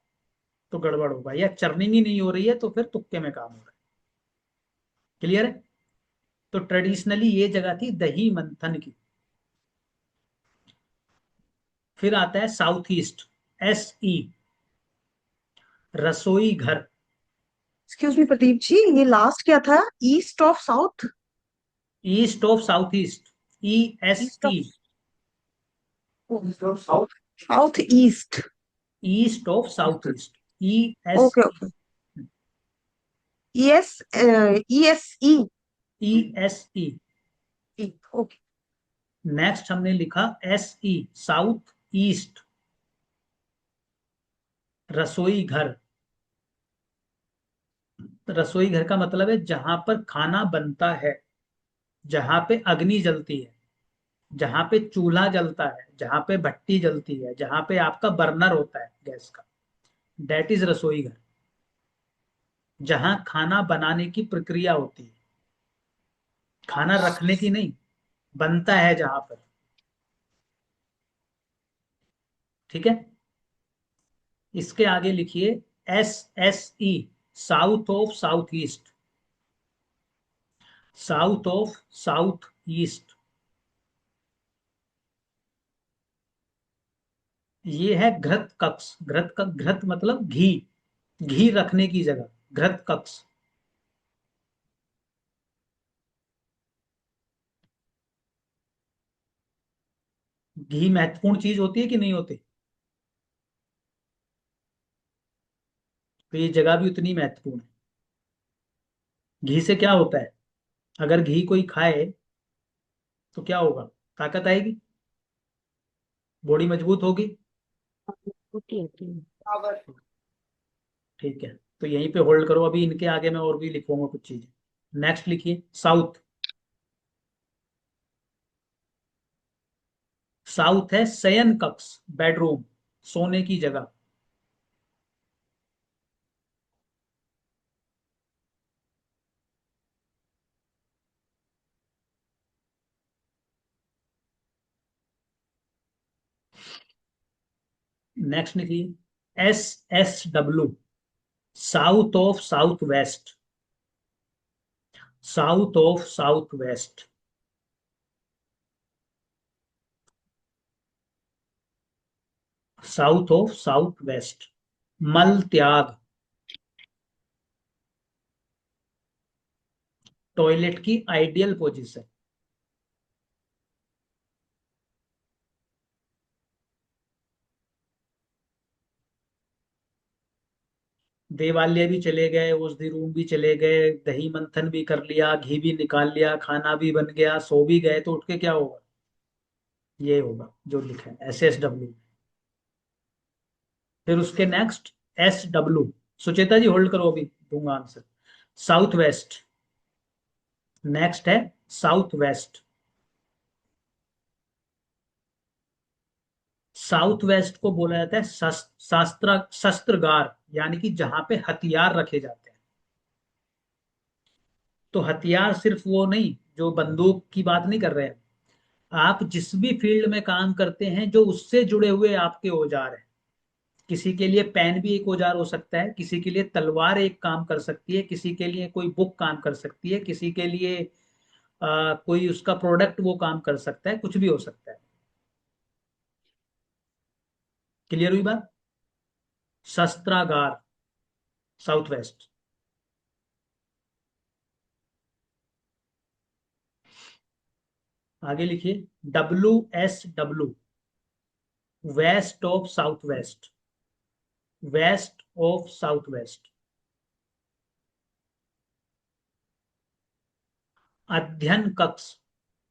तो गड़बड़ होगा, या चर्निंग ही नहीं हो रही है तो फिर तुक्के में काम हो रहा है। क्लियर है? तो ट्रेडिशनली ये जगह थी दही मंथन की। फिर आता है साउथ ईस्ट, एस ई, रसोई घर। एक्सक्यूज मी प्रदीप जी, ये लास्ट क्या था? East of south? East of south east, E S east E, of south, south east. East of south east, E S okay okay. ES, ESE. E S E. Okay. Next हमने लिखा S E, south east, रसोई घर। रसोई घर का मतलब है जहां पर खाना बनता है, जहां पे अग्नि जलती है, जहां पे चूल्हा जलता है, जहां पे भट्टी जलती है, जहां पे आपका बर्नर होता है गैस का, दैट इज रसोई घर। जहां खाना बनाने की प्रक्रिया होती है, खाना रखने की नहीं, बनता है जहां पर। ठीक है? इसके आगे लिखिए S S E, south of south east, south of south east. ये है घृत कक्ष, घृत का घृत मतलब घी, घी रखने की जगह, घृत कक्ष। घी महत्वपूर्ण चीज होती है कि नहीं होती? तो ये जगह भी उतनी महत्वपूर्ण है। घी से क्या होता है, अगर घी कोई खाए तो क्या होगा, ताकत आएगी, बॉडी मजबूत होगी। होती होती है। पावर। ठीक है, तो यहीं पे होल्ड करो, अभी इनके आगे मैं और भी लिखूंगा कुछ चीजें। नेक्स्ट लिखिए साउथ। साउथ है शयन कक्ष, बेडरूम, सोने की जगह। नेक्स्ट लिखिए S S W, south of south waste, south of south waste. South of south waste. मल त्याग, टॉयलेट की आइडियल पोजीशन। देवालय भी चले गए, औषधि रूम भी चले गए, दही मंथन भी कर लिया, घी भी निकाल लिया, खाना भी बन गया, सो भी गए, तो उठ के क्या होगा, ये होगा जो लिखा है SSW। फिर उसके नेक्स्ट SW। सुचेता जी होल्ड करो, अभी दूंगा आंसर। साउथ वेस्ट, नेक्स्ट है साउथ वेस्ट। साउथ वेस्ट को बोला जाता है शस्त्रागार, यानी कि जहां पे हथियार रखे जाते हैं। तो हथियार सिर्फ वो नहीं, जो बंदूक की बात नहीं कर रहे हैं, आप जिस भी फील्ड में काम करते हैं जो उससे जुड़े हुए आपके औजार हैं। किसी के लिए पेन भी एक औजार हो सकता है, किसी के लिए तलवार एक काम कर सकती है, किसी के लिए कोई बुक काम कर सकती है, किसी के लिए कोई उसका प्रोडक्ट वो काम कर सकता है, कुछ भी हो सकता है। क्लियर हुई बात? शस्त्रागार, साउथ वेस्ट। आगे लिखिए WSW, west of south west, west of south west. अध्ययन कक्ष,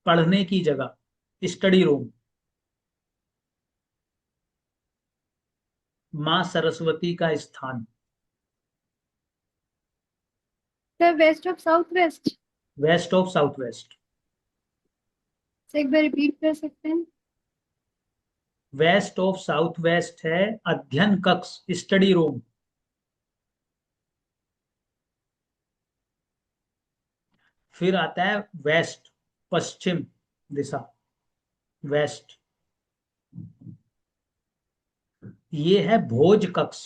पढ़ने की जगह, स्टडी रूम। मां सरस्वती का स्थान। Sir west of south west, west of south west. एक बार रिपीट कर सकते हैं? वेस्ट ऑफ साउथ वेस्ट है अध्ययन कक्ष, स्टडी रूम। फिर आता है वेस्ट, पश्चिम दिशा, वेस्ट। ये है भोज कक्ष,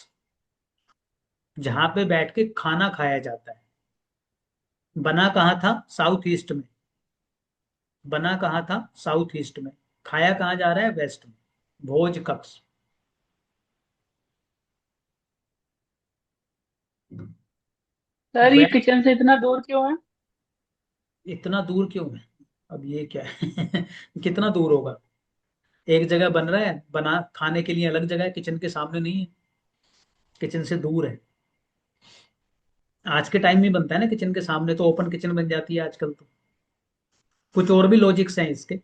जहां पे बैठ के खाना खाया जाता है। बना कहाँ था? साउथ ईस्ट में। बना कहाँ था? साउथ ईस्ट में। खाया कहाँ जा रहा है? वेस्ट में। भोज कक्ष। सर ये वेस्ट किचन से इतना दूर क्यों है? इतना दूर क्यों है? अब ये क्या है? कितना दूर होगा? एक जगह बन रहा है, बना खाने के लिए अलग जगह है, किचन के सामने नहीं है, किचन से दूर है। आज के टाइम में बनता है ना किचन के सामने, तो ओपन किचन बन जाती है आजकल तो। कुछ और भी लॉजिक्स हैं इसके,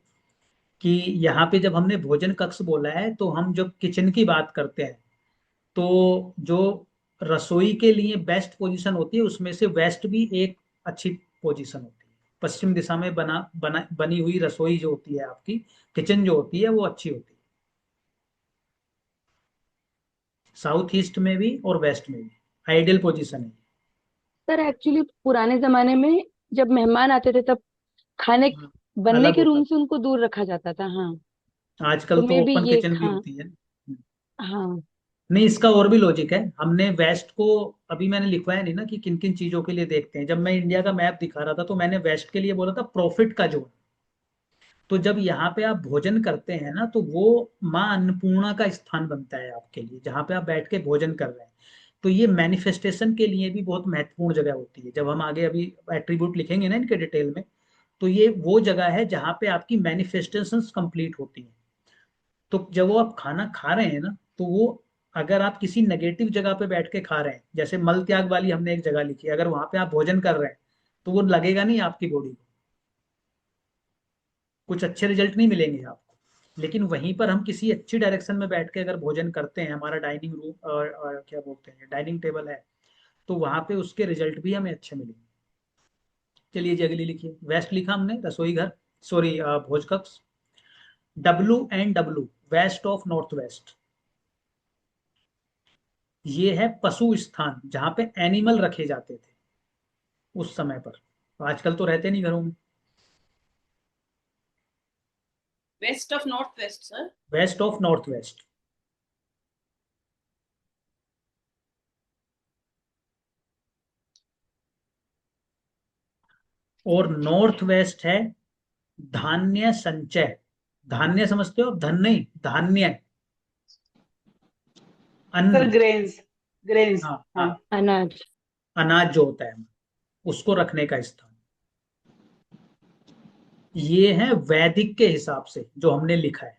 कि यहाँ पे जब हमने भोजन कक्ष बोला है तो हम जब किचन की बात करते हैं, तो जो रसोई के लिए बेस्ट पोजीशन होती है उसमें से वेस्ट भी एक अच्छी पोजीशन होती है। पश्चिम दिशा में बनी हुई रसोई जो होती है आपकी, किचन जो होती है वो अच्छी होती है, साउथ ईस्ट में भी और वेस्ट में भी आइडियल पोजीशन है। सर एक्चुअली पुराने जमाने में जब मेहमान आते थे तब खाने हाँ, बनने अलग के होता रूम से उनको दूर रखा जाता था। हाँ, था, आजकल तो तो मे बी ओपन ये, किचन भी हाँ। होती है। हाँ। नहीं, इसका और भी लॉजिक है। हमने वेस्ट को, अभी मैंने लिखवाया नहीं ना कि किन किन चीजों के लिए देखते हैं। जब मैं इंडिया का मैप दिखा रहा था तो मैंने वेस्ट के लिए बोला था प्रॉफिट का जोन। तो जब यहाँ पे आप भोजन करते हैं ना, तो वो माँ अन्नपूर्णा का स्थान बनता है आपके लिए, जहाँ पे आप बैठ के भोजन कर रहे हैं। तो ये मैनिफेस्टेशन के लिए भी बहुत महत्वपूर्ण जगह होती है। जब हम आगे अभी एट्रीब्यूट लिखेंगे ना इनके डिटेल में, तो ये वो जगह है जहाँ पे आपकी मैनिफेस्टेशंस कंप्लीट होती हैं। तो जब वो आप खाना खा रहे हैं ना, तो वो, अगर आप किसी नेगेटिव जगह पे बैठ के खा रहे हैं, जैसे मल त्याग वाली हमने एक जगह लिखी है, अगर वहां पे आप भोजन कर रहे हैं, तो वो लगेगा नहीं आपकी बॉडी को, कुछ अच्छे रिजल्ट नहीं मिलेंगे आपको। लेकिन वहीं पर हम किसी अच्छी डायरेक्शन में बैठ के अगर भोजन करते हैं, हमारा डाइनिंग रूम और क्या बोलते हैं डाइनिंग टेबल है, तो वहां पे उसके रिजल्ट भी हमें अच्छे मिलेंगे। चलिए जी अगली लिखिए। वेस्ट लिखा हमने, रसोई घर, सॉरी भोज कक्ष। WNW, west of north west. ये है पशु स्थान, जहां पे एनिमल रखे जाते थे उस समय पर। आजकल तो रहते नहीं घरों में। West of north west sir. West of north west. और नॉर्थ वेस्ट है धान्य संचय। धान्य समझते हो? धन नहीं, धान्य, सर अन्न। ग्रेन्स, ग्रेन्स, हाँ हाँ। हाँ, अनाज। अनाज जो होता है उसको रखने का स्थान। ये है वैदिक के हिसाब से जो हमने लिखा है,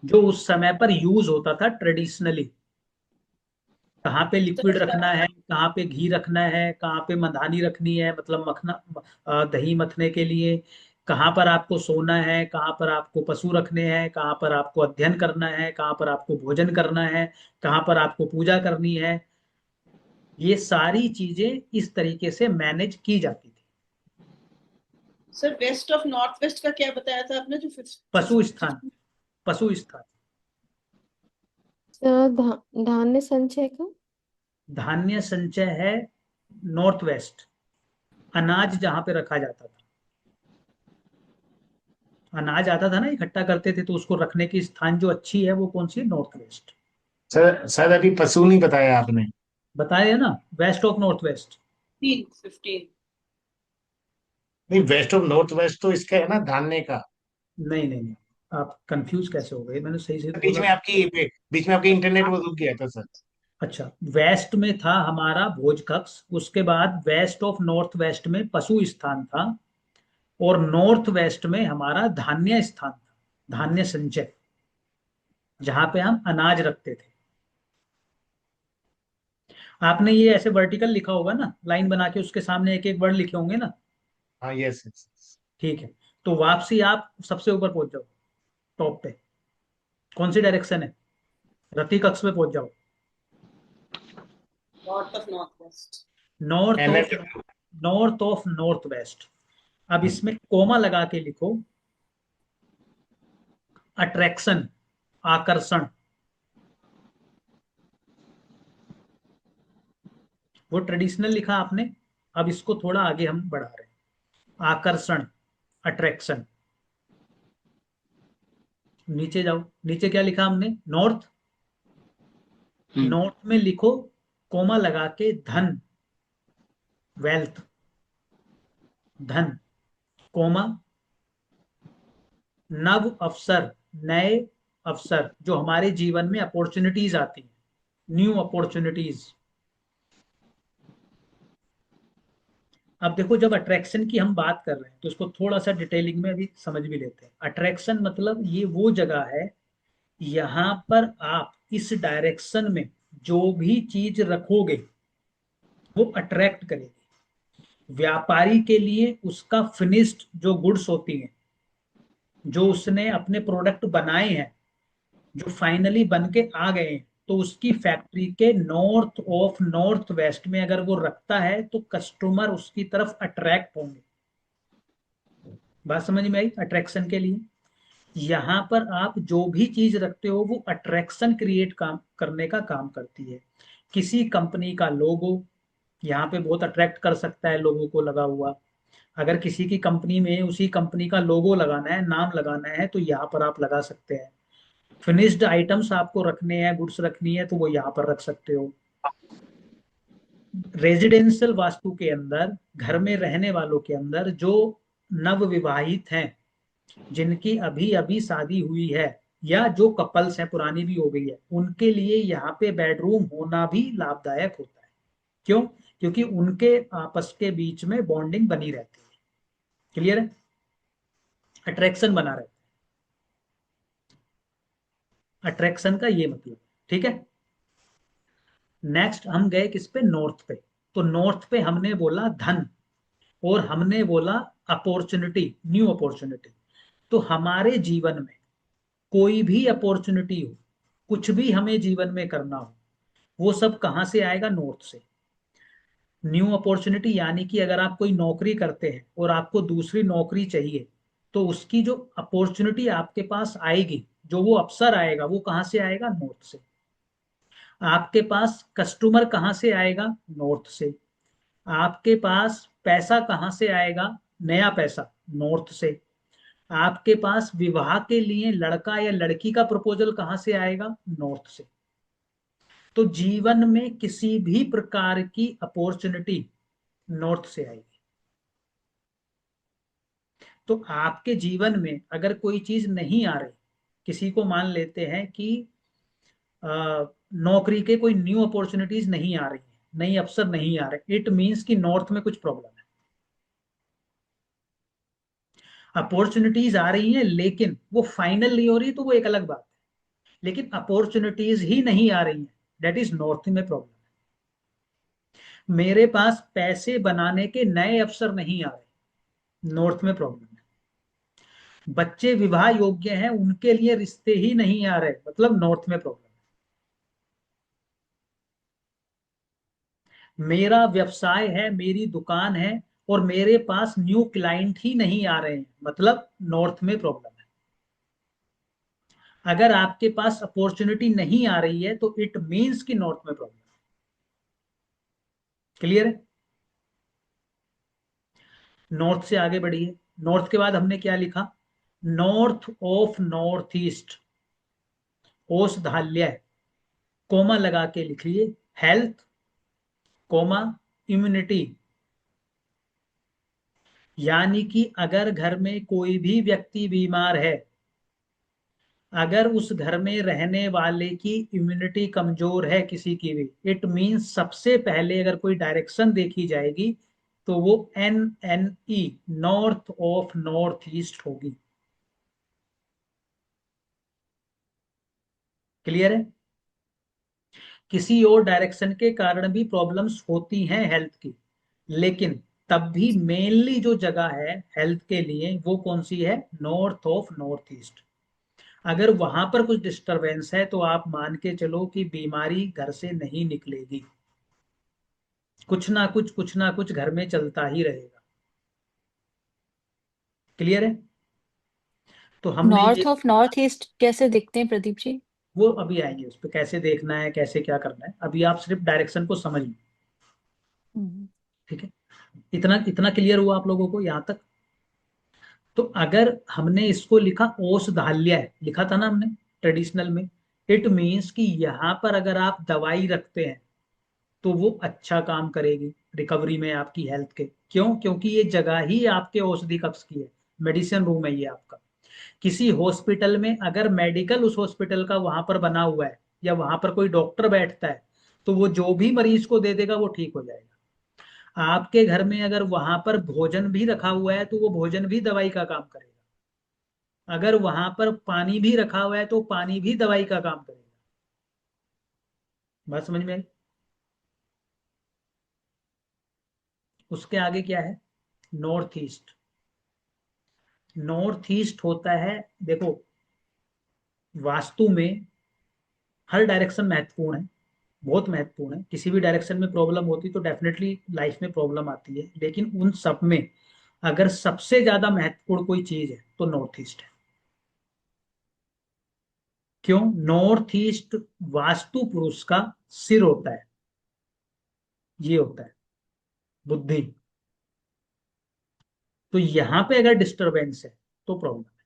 जो उस समय पर यूज होता था ट्रेडिशनली। कहाँ पे लिक्विड रखना है, कहाँ पे घी रखना है, कहाँ पे मधानी रखनी है, मतलब मखना, दही मथने के लिए, कहाँ पर आपको सोना है, कहाँ पर आपको पशु रखने हैं, कहाँ पर आपको अध्ययन करना है, कहाँ पर आपको भोजन करना है, कहाँ पर आपको पूजा करनी है। ये सारी चीजें इस तरीके से मैनेज की जाती थी। Sir west of north west का क्या बताया था आपने, जो पशु स्थान, पशु स्थान। धान्य संचय का। धान्य संचय है नॉर्थ वेस्ट। अनाज जहां पे रखा जाता था, अनाज आता था ना, इकट्ठा करते थे, तो उसको रखने की स्थान जो अच्छी है वो कौन सी है? North west. सर सर अभी पशु नहीं बताया आपने। बताया ना, वेस्ट ऑफ नॉर्थ वेस्ट। 15। नहीं, वेस्ट ऑफ नॉर्थ वेस्ट तो इसका है ना, धान्य का। नहीं नहीं नहीं, आप कंफ्यूज कैसे हो गए? मैंने सही से बीच बोला में था। आपकी बीच में आपकी इंटरनेट वो रुक गया था सर। अच्छा, वेस्ट में था हमारा भोज कक्ष, उसके बाद वेस्ट ऑफ नॉर्थ वेस्ट में पशु स्थान था, और नॉर्थ वेस्ट में हमारा धान्य स्थान था, धान्य संचय, जहां पे हम अनाज रखते थे। आपने ये ऐसे वर्टिकल लिखा होगा ना, लाइन बना के उसके सामने एक एक वर्ड लिखे होंगे ना। हाँ, यस यस। ठीक है, तो वापसी आप सबसे ऊपर पहुंच जाओ, टॉप पे। कौन सी डायरेक्शन है? रति कक्ष में पहुंच जाओ। North of north waste. North of, NF north of north waste. अब इसमें कोमा लगा के लिखो, अट्रैक्शन, आकर्षण। वो ट्रेडिशनल लिखा आपने, अब इसको थोड़ा आगे हम बढ़ा रहे हैं। आकर्षण, अट्रैक्शन। नीचे जाओ, नीचे क्या लिखा हमने? नॉर्थ। नॉर्थ में लिखो कोमा लगा के धन, वेल्थ, धन, कोमा, नव अवसर, नए अवसर, जो हमारे जीवन में अपॉर्चुनिटीज आती हैं, न्यू अपॉर्चुनिटीज। अब देखो, जब अट्रैक्शन की हम बात कर रहे हैं तो इसको थोड़ा सा डिटेलिंग में अभी समझ भी लेते हैं। अट्रैक्शन मतलब ये वो जगह है, यहां पर आप इस डायरेक्शन में जो भी चीज रखोगे वो अट्रैक्ट करेगी। व्यापारी के लिए उसका फिनिश्ड जो गुड्स होती हैं, जो उसने अपने प्रोडक्ट बनाए हैं, जो फाइनली बन के आ गए हैं, तो उसकी फैक्ट्री के नॉर्थ ऑफ नॉर्थ वेस्ट में अगर वो रखता है तो कस्टमर उसकी तरफ अट्रैक्ट होंगे। बात समझ में आई? अट्रैक्शन के लिए यहां पर आप जो भी चीज रखते हो वो अट्रैक्शन क्रिएट काम करने का काम करती है। किसी कंपनी का लोगो यहाँ पे बहुत अट्रैक्ट कर सकता है लोगों को लगा हुआ। अगर किसी की कंपनी में उसी कंपनी का लोगो लगाना है, नाम लगाना है, तो यहाँ पर आप लगा सकते हैं। फिनिश्ड आइटम्स आपको रखने हैं, गुड्स रखनी है, तो वो यहाँ पर रख सकते हो। रेजिडेंशियल वास्तु के अंदर, घर में रहने वालों के अंदर, जो नव विवाहित हैं, जिनकी अभी अभी शादी हुई है, या जो कपल्स हैं, पुरानी भी हो गई है, उनके लिए यहाँ पे बेडरूम होना भी लाभदायक होता है। क्यों? क्योंकि उनके आपस के बीच में बॉन्डिंग बनी रहती है। क्लियर है? अट्रैक्शन बना रहता है, अट्रैक्शन का ये मतलब। ठीक है, नेक्स्ट हम गए किस पे? नॉर्थ पे। तो नॉर्थ पे हमने बोला धन, और हमने बोला अपॉर्चुनिटी, न्यू अपॉर्चुनिटी। तो हमारे जीवन में कोई भी अपॉर्चुनिटी हो, कुछ भी हमें जीवन में करना हो, वो सब कहाँ से आएगा? नॉर्थ से। न्यू अपॉर्चुनिटी यानी कि अगर आप कोई नौकरी करते हैं और आपको दूसरी नौकरी चाहिए, तो उसकी जो अपॉर्चुनिटी आपके पास आएगी, जो वो अवसर आएगा, वो कहाँ से आएगा? नॉर्थ से। आपके पास कस्टमर कहाँ से आएगा? नॉर्थ से। आपके पास पैसा कहाँ से आएगा? नया पैसा, नॉर्थ से। आपके पास विवाह के लिए लड़का या लड़की का प्रपोजल कहाँ से आएगा? नॉर्थ से। तो जीवन में किसी भी प्रकार की अपॉर्चुनिटी नॉर्थ से आएगी। तो आपके जीवन में अगर कोई चीज नहीं आ रही, किसी को मान लेते हैं कि नौकरी के कोई न्यू अपॉर्चुनिटीज नहीं आ रही है, नई अवसर नहीं आ रहे, इट मीन्स कि नॉर्थ में कुछ प्रॉब्लम है। अपॉर्चुनिटीज आ रही हैं लेकिन वो फाइनल नहीं हो रही, तो वो एक अलग बात है। लेकिन अपॉर्चुनिटीज ही नहीं आ रही हैं, दैट इज नॉर्थ में प्रॉब्लम है। मेरे पास पैसे बनाने के नए अवसर नहीं आ रहे, नॉर्थ में प्रॉब्लम है। बच्चे विवाह योग्य हैं, उनके लिए रिश्ते ही नहीं आ रहे, मतलब नॉर्थ में प्रॉब्लम। मेरा व्यवसाय है, मेरी दुकान है, और मेरे पास न्यू क्लाइंट ही नहीं आ रहे हैं, मतलब नॉर्थ में प्रॉब्लम है। अगर आपके पास अपॉर्चुनिटी नहीं आ रही है तो इट मीन्स कि नॉर्थ में प्रॉब्लम है। क्लियर है? नॉर्थ से आगे बढ़िए। नॉर्थ के बाद हमने क्या लिखा? नॉर्थ ऑफ नॉर्थ ईस्ट, औषधालय, कोमा लगा के लिखिए, हेल्थ, कोमा, इम्यूनिटी। यानी कि अगर घर में कोई भी व्यक्ति बीमार है, अगर उस घर में रहने वाले की इम्यूनिटी कमजोर है किसी की भी, इट मीन्स सबसे पहले अगर कोई डायरेक्शन देखी जाएगी तो वो NNE, north of north east होगी। क्लियर है? किसी और डायरेक्शन के कारण भी प्रॉब्लम्स होती हैं हेल्थ की, लेकिन तब भी मेनली जो जगह है हेल्थ के लिए वो कौन सी है? North of north east. अगर वहां पर कुछ डिस्टरबेंस है तो आप मान के चलो कि बीमारी घर से नहीं निकलेगी, कुछ ना कुछ घर में चलता ही रहेगा। क्लियर है? तो हमने ये, नॉर्थ ऑफ नॉर्थ ईस्ट कैसे दिखते हैं प्रदीप जी? वो अभी आएंगे उस पर, कैसे देखना है, कैसे क्या करना है, अभी आप सिर्फ डायरेक्शन को समझ लो। हम्म। ठीक है? इतना इतना क्लियर हुआ आप लोगों को यहां तक? तो अगर हमने इसको लिखा औषधालय, लिखा था ना हमने ट्रेडिशनल में, इट मीन्स कि यहां पर अगर आप दवाई रखते हैं तो वो अच्छा काम करेगी रिकवरी में आपकी हेल्थ के। क्यों? क्योंकि ये जगह ही आपके औषधि कक्ष की है, मेडिसिन रूम है ये आपका। किसी हॉस्पिटल में अगर मेडिकल उस हॉस्पिटल का वहां पर बना हुआ है, या वहां पर कोई डॉक्टर बैठता है, तो वो जो भी मरीज को दे देगा वो ठीक हो जाएगा। आपके घर में अगर वहां पर भोजन भी रखा हुआ है तो वो भोजन भी दवाई का काम करेगा। अगर वहां पर पानी भी रखा हुआ है तो पानी भी दवाई का काम करेगा। बात समझ में आई? उसके आगे क्या है? North east. नॉर्थ ईस्ट होता है, देखो वास्तु में हर डायरेक्शन महत्वपूर्ण है, बहुत महत्वपूर्ण है। किसी भी डायरेक्शन में प्रॉब्लम होती तो डेफिनेटली लाइफ में प्रॉब्लम आती है, लेकिन उन सब में अगर सबसे ज्यादा महत्वपूर्ण कोई चीज है तो नॉर्थ ईस्ट है। क्यों? नॉर्थ ईस्ट वास्तु पुरुष का सिर होता है, ये होता है बुद्धि। तो यहां पे अगर डिस्टरबेंस है तो प्रॉब्लम है।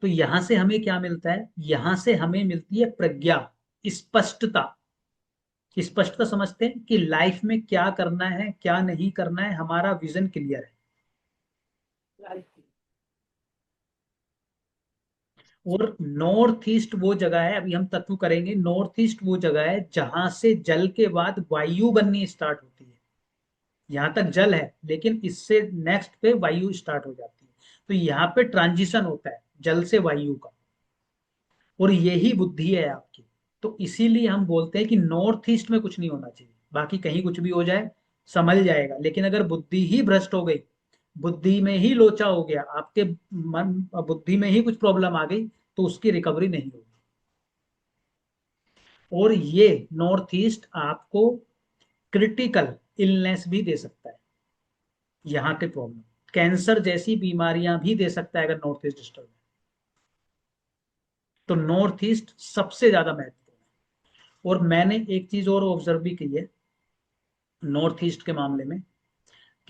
तो यहां से हमें क्या मिलता है? यहां से हमें मिलती है प्रज्ञा, स्पष्टता। स्पष्टता समझते हैं कि लाइफ में क्या करना है, क्या नहीं करना है, हमारा विजन क्लियर है। और नॉर्थ ईस्ट वो जगह है, अभी हम तत्व करेंगे, नॉर्थ ईस्ट वो जगह है जहां से जल के बाद वायु बननी स्टार्ट होती है। यहां तक जल है, लेकिन इससे नेक्स्ट पे वायु स्टार्ट हो जाती है। तो यहाँ पे ट्रांजिशन होता है जल से वायु का, और यही बुद्धि है आपकी। तो इसीलिए हम बोलते हैं कि नॉर्थ ईस्ट में कुछ नहीं होना चाहिए, बाकी कहीं कुछ भी हो जाए संभल जाएगा। लेकिन अगर बुद्धि ही भ्रष्ट हो गई, बुद्धि में ही लोचा हो गया, आपके मन बुद्धि में ही कुछ प्रॉब्लम आ गई, तो उसकी रिकवरी नहीं होगी। और ये नॉर्थ ईस्ट आपको क्रिटिकल इलनेस भी दे सकता है, यहाँ के प्रॉब्लम, कैंसर जैसी बीमारियां भी दे सकता है अगर नॉर्थ ईस्ट डिस्टर्ब है। तो नॉर्थ ईस्ट सबसे ज्यादा महत्वपूर्ण है। और मैंने एक चीज और ऑब्जर्व भी की है नॉर्थ ईस्ट के मामले में,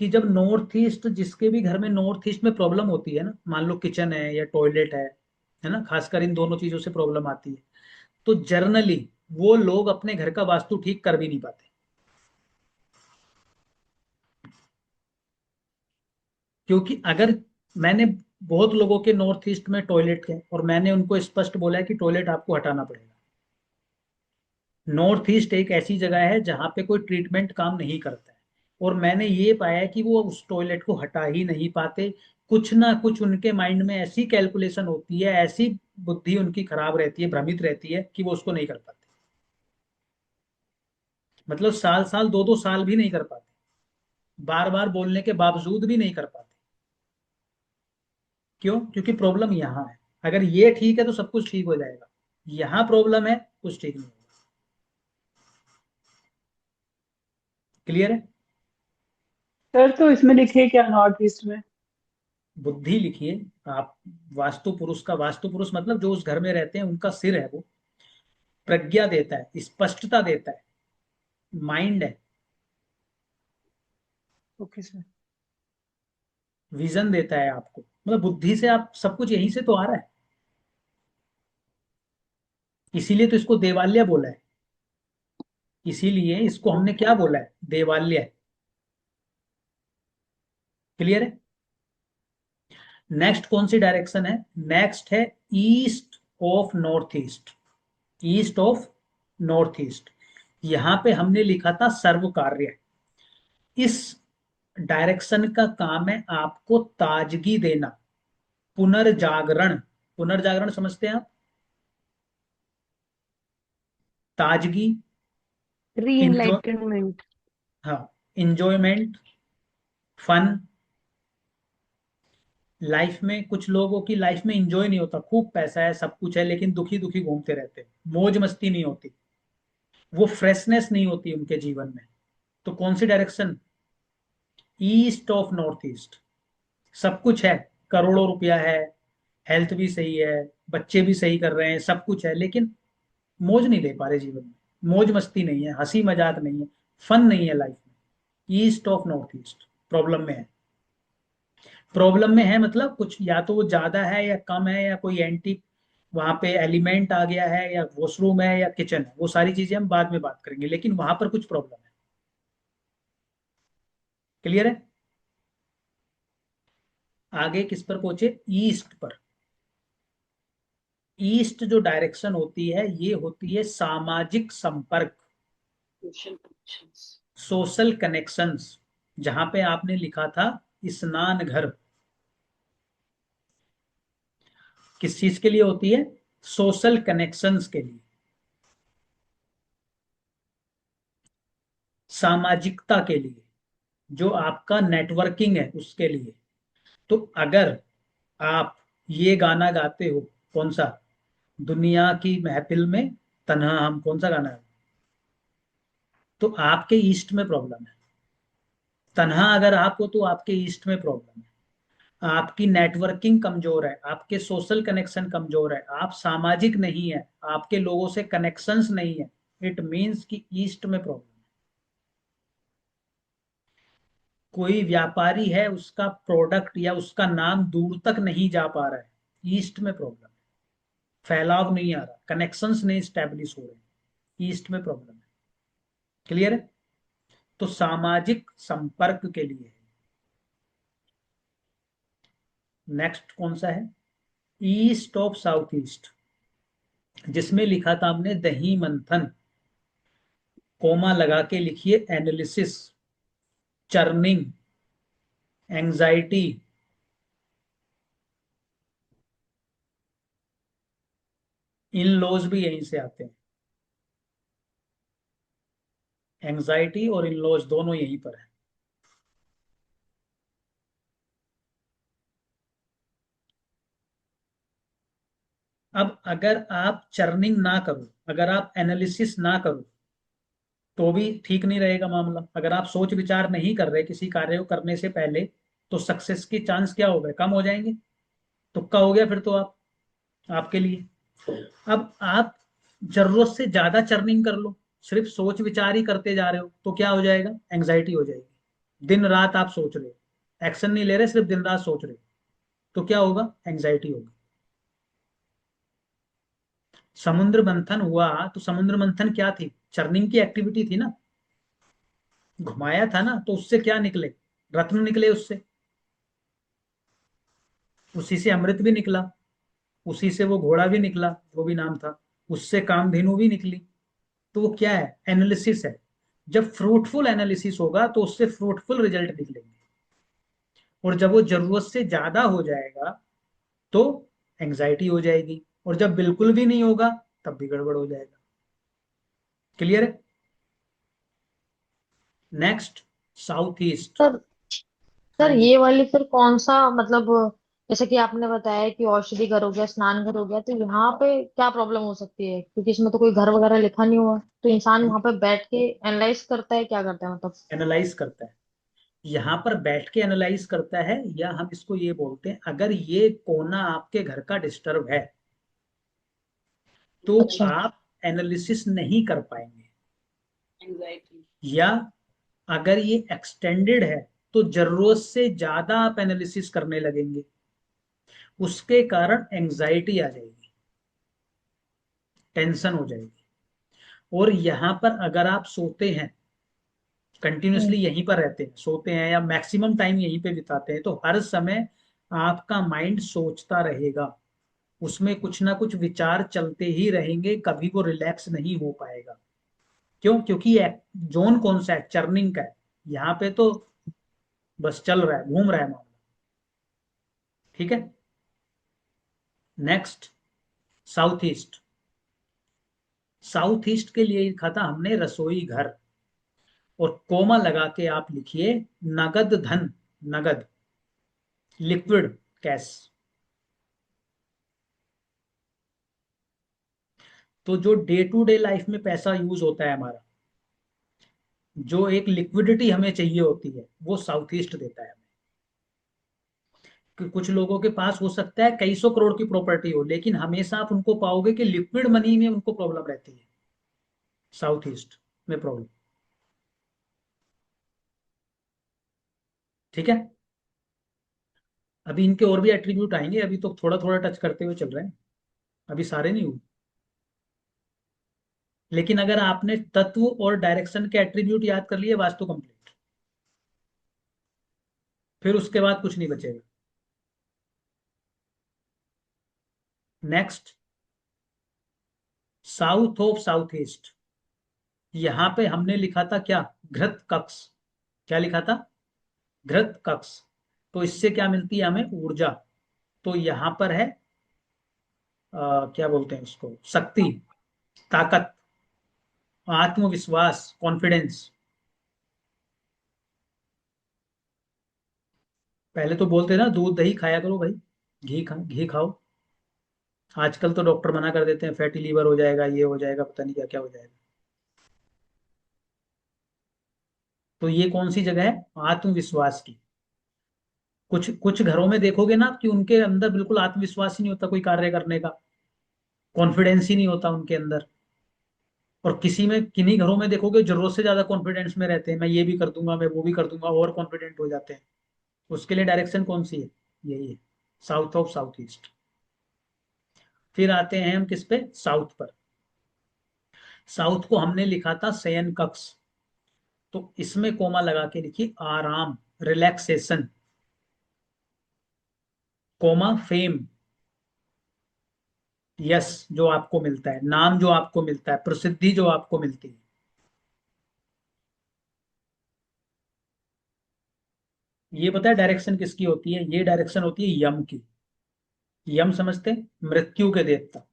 कि जब नॉर्थ ईस्ट, जिसके भी घर में नॉर्थ ईस्ट में प्रॉब्लम होती है ना, मान लो किचन है या टॉयलेट है ना, खासकर इन दोनों चीजों से प्रॉब्लम आती है, तो जर्नली वो लोग अपने घर का वास्तु ठीक कर भी नहीं पाते। क्योंकि अगर, मैंने बहुत लोगों के नॉर्थ ईस्ट में टॉयलेट के, और मैंने उनको स्पष्ट बोला है कि टॉयलेट आपको हटाना पड़ेगा। नॉर्थ ईस्ट एक ऐसी जगह है जहां पे कोई ट्रीटमेंट काम नहीं करता है, और मैंने ये पाया है कि वो उस टॉयलेट को हटा ही नहीं पाते। कुछ ना कुछ उनके माइंड में ऐसी कैलकुलेशन होती है, ऐसी बुद्धि उनकी खराब रहती है, भ्रमित रहती है, कि वो उसको नहीं कर पाते। मतलब साल साल 2-2 साल भी नहीं कर पाते, बार बार बोलने के बावजूद भी नहीं कर पाते। क्यों? क्योंकि प्रॉब्लम यहाँ है। अगर ये ठीक है तो सब कुछ ठीक हो जाएगा, यहाँ प्रॉब्लम है, कुछ ठीक नहीं होगा। क्लियर है? सर तो इसमें लिखे क्या नॉर्थ ईस्ट में? बुद्धि लिखिए आप। वास्तु पुरुष का, वास्तु पुरुष मतलब जो उस घर में रहते हैं उनका सिर है, वो प्रज्ञा देता है, स्पष्टता देता है, माइंड है, ओके सर। विजन देता है आपको। मतलब बुद्धि से आप सब कुछ यहीं से तो आ रहा है, इसीलिए तो इसको देवालय बोला है। इसीलिए इसको हमने क्या बोला है? देवालय। क्लियर है? नेक्स्ट कौन सी डायरेक्शन है? नेक्स्ट है east of north east. East of north east, यहां पे हमने लिखा था सर्व कार्य। इस डायरेक्शन का काम है आपको ताजगी देना, पुनर्जागरण। पुनर्जागरण समझते हैं आप? ताजगी, री इंजॉय, एनलाइटनमेंट। हाँ, इंजॉयमेंट, फन। लाइफ में कुछ लोगों की लाइफ में इंजॉय नहीं होता, खूब पैसा है, सब कुछ है, लेकिन दुखी दुखी घूमते रहते हैं, मौज मस्ती नहीं होती, वो फ्रेशनेस नहीं होती उनके जीवन में। तो कौन सी direction? East of north east. सब कुछ है, करोड़ों रुपया है, हेल्थ भी सही है, बच्चे भी सही कर रहे हैं, सब कुछ है, लेकिन मौज नहीं ले पा रहे जीवन में, मौज मस्ती नहीं है, हंसी मजाक नहीं है, फन नहीं है लाइफ में। East of north east problem में है। प्रॉब्लम में है मतलब कुछ या तो वो ज्यादा है या कम है, या कोई एंटी वहां पे एलिमेंट आ गया है, या वॉशरूम है या किचन है, वो सारी चीजें हम बाद में बात करेंगे, लेकिन वहां पर कुछ प्रॉब्लम है। क्लियर है? आगे किस पर पहुंचे? ईस्ट पर। ईस्ट जो डायरेक्शन होती है, ये होती है सामाजिक संपर्क, सोशल कनेक्शंस। जहां पे आपने लिखा था स्नान घर, किस चीज के लिए होती है? सोशल कनेक्शंस के लिए, सामाजिकता के लिए, जो आपका नेटवर्किंग है उसके लिए। तो अगर आप ये गाना गाते हो, कौन सा? दुनिया की महफिल में तन्हा हम, कौन सा गाना है? तो आपके ईस्ट में प्रॉब्लम है। तन्हा अगर आप हो तो आपके ईस्ट में प्रॉब्लम है। आपकी नेटवर्किंग कमजोर है, आपके सोशल कनेक्शन कमजोर है, आप सामाजिक नहीं है, आपके लोगों से कनेक्शंस नहीं है। इट मींस कि ईस्ट में प्रॉब्लम है। कोई व्यापारी है, उसका प्रोडक्ट या उसका नाम दूर तक नहीं जा पा रहा है, ईस्ट में प्रॉब्लम है। फैलाव नहीं आ रहा, कनेक्शंस नहीं स्टैब्लिश हो रहे, ईस्ट में प्रॉब्लम है। क्लियर है? तो सामाजिक संपर्क के लिए। नेक्स्ट कौन सा है? ईस्ट ऑफ साउथ ईस्ट, जिसमें लिखा था हमने दही मंथन, कोमा लगा के लिखिए, analysis, churning, anxiety, in laws भी यहीं से आते हैं। एंजाइटी और इन लॉज दोनों यहीं पर है। अब अगर आप चर्निंग ना करो, अगर आप एनालिसिस ना करो, तो भी ठीक नहीं रहेगा मामला। अगर आप सोच विचार नहीं कर रहे किसी कार्य को करने से पहले, तो सक्सेस की चांस क्या हो गए? कम हो जाएंगे। तुक्का हो गया फिर तो आप, आपके लिए। अब आप जरूरत से ज्यादा चर्निंग कर लो, सिर्फ सोच विचार ही करते जा रहे हो, तो क्या हो जाएगा? एंग्जाइटी हो जाएगी। दिन रात आप सोच रहे हो, एक्शन नहीं ले रहे, सिर्फ दिन रात सोच रहे हो, तो क्या होगा? एंग्जाइटी होगी। समुद्र मंथन हुआ तो समुद्र मंथन क्या थी? चर्निंग की एक्टिविटी थी ना, घुमाया था ना, तो उससे क्या निकले? रत्न निकले उससे, उसी से अमृत भी निकला, उसी से वो घोड़ा भी निकला जो भी नाम था, उससे कामधेनु भी निकली। तो वो क्या है? एनालिसिस है। जब फ्रूटफुल एनालिसिस होगा तो उससे फ्रूटफुल रिजल्ट निकलेंगे, और जब वो जरूरत से ज्यादा हो जाएगा तो एंग्जाइटी हो जाएगी, और जब बिल्कुल भी नहीं होगा तब भी गड़बड़ हो जाएगा। क्लियर है? Next, south east. सर हाँ सर जी। ये वाली फिर कौन सा मतलब जैसे कि आपने बताया कि औषधि घर हो गया, स्नान घर हो गया, तो यहाँ पे क्या प्रॉब्लम हो सकती है? क्योंकि इसमें तो कोई घर वगैरह लिखा नहीं हुआ, तो इंसान वहां पे बैठ के एनालाइज करता है, क्या करता है मतलब? एनालाइज करता है, यहाँ पर बैठ के एनालाइज करता है, या हम इसको ये बोलते हैं, अगर ये कोना आपके घर का डिस्टर्ब है तो अच्छा। आप एनालिसिस नहीं कर पाएंगे, एंजाइटी। या अगर ये एक्सटेंडेड है तो जरूरत से ज्यादा आप एनालिसिस करने लगेंगे, उसके कारण एंजाइटी आ जाएगी, टेंशन हो जाएगी। और यहाँ पर अगर आप सोते हैं, कंटिन्यूसली यहीं पर रहते हैं, सोते हैं या मैक्सिमम टाइम यहीं पे बिताते हैं, तो हर समय आपका माइंड सोचता रहेगा, उसमें कुछ ना कुछ विचार चलते ही रहेंगे, कभी वो रिलैक्स नहीं हो पाएगा। क्यों? क्योंकि जोन कौन सा है? चर्निंग का है। यहाँ पे तो बस चल रहा है, घूम रहा है मामला। ठीक है, next, south east. South east के लिए लिखा था हमने रसोई घर, और कोमा लगा के आप लिखिए नगद धन, नगद, लिक्विड कैश। तो जो डे टू डे लाइफ में पैसा यूज होता है हमारा, जो एक लिक्विडिटी हमें चाहिए होती है, वो साउथ ईस्ट देता है हमें। कि कुछ लोगों के पास हो सकता है कई सौ करोड़ की प्रॉपर्टी हो, लेकिन हमेशा आप उनको पाओगे कि लिक्विड मनी में उनको प्रॉब्लम रहती है, साउथ ईस्ट में प्रॉब्लम। ठीक है, अभी इनके और भी एट्रीब्यूट आएंगे, अभी तो थोड़ा थोड़ा टच करते हुए चल रहे हैं, अभी सारे नहीं हुए। लेकिन अगर आपने तत्व और डायरेक्शन के एट्रीब्यूट याद कर लिए, वास्तु कंप्लीट, फिर उसके बाद कुछ नहीं बचेगा। Next, south of south east. यहां पे हमने लिखा था क्या? घृत कक्ष। क्या लिखा था? घृत कक्ष। तो इससे क्या मिलती है हमें? ऊर्जा। तो यहां पर है क्या बोलते हैं उसको, शक्ति, ताकत, आत्मविश्वास, कॉन्फिडेंस। पहले तो बोलते ना दूध दही खाया करो भाई, घी खाओ। आजकल तो डॉक्टर मना कर देते हैं, फैटी लीवर हो जाएगा, ये हो जाएगा, पता नहीं क्या क्या हो जाएगा। तो ये कौन सी जगह है? आत्मविश्वास की। कुछ कुछ घरों में देखोगे ना कि उनके अंदर बिल्कुल आत्मविश्वास ही नहीं होता कोई कार्य करने का, कॉन्फिडेंस ही नहीं होता उनके अंदर। और किन्हीं घरों में देखोगे जरूरत से ज्यादा कॉन्फिडेंस में रहते हैं, मैं ये भी कर दूंगा, मैं वो भी कर दूंगा, ओवर कॉन्फिडेंट हो जाते हैं। उसके लिए डायरेक्शन कौन सी है? यही है, साउथ ऑफ साउथ ईस्ट। फिर आते हैं हम किस पे? साउथ पर। साउथ को हमने लिखा था शयन कक्ष, तो इसमें कोमा लगा के लिखिए आराम, रिलैक्सेशन, कोमा फेम, यश जो आपको मिलता है, नाम जो आपको मिलता है, प्रसिद्धि जो आपको मिलती है। ये पता है डायरेक्शन किसकी होती है? ये डायरेक्शन होती है यम की। यम समझते हैं? मृत्यु के देवता।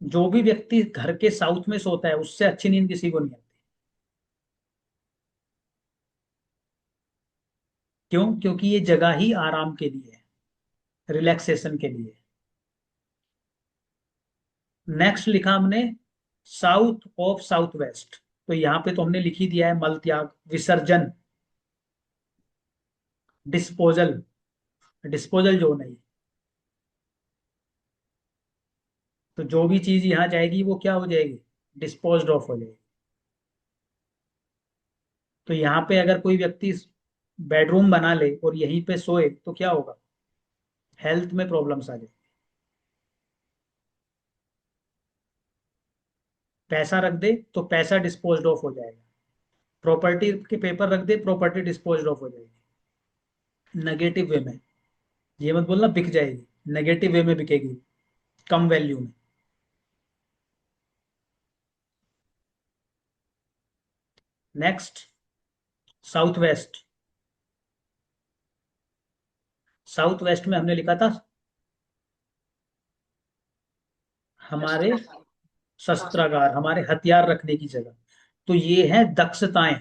जो भी व्यक्ति घर के साउथ में सोता है, उससे अच्छी नींद किसी को नहीं आती। क्यों? क्योंकि ये जगह ही आराम के लिए है, रिलैक्सेशन के लिए। नेक्स्ट लिखा हमने साउथ ऑफ साउथ वेस्ट। तो यहां पे तो हमने लिख ही दिया है मल त्याग, विसर्जन, डिस्पोजल, डिस्पोजल जो नहीं। तो जो भी चीज यहां जाएगी वो क्या हो जाएगी? डिस्पोज्ड ऑफ हो जाएगी। तो यहाँ पे अगर कोई व्यक्ति बेडरूम बना ले और यहीं पे सोए तो क्या होगा? हेल्थ में प्रॉब्लम्स आ जाएगी। पैसा रख दे तो पैसा डिस्पोज्ड ऑफ हो जाएगा। प्रॉपर्टी के पेपर रख दे, प्रॉपर्टी डिस्पोज्ड ऑफ हो जाएगी, नेगेटिव वे में। ये मत बोलना बिक जाएगी, नेगेटिव वे में बिकेगी, कम वैल्यू में। Next, south west. South west में हमने लिखा था हमारे शस्त्रागार, हमारे हथियार रखने की जगह। तो ये है दक्षताएं,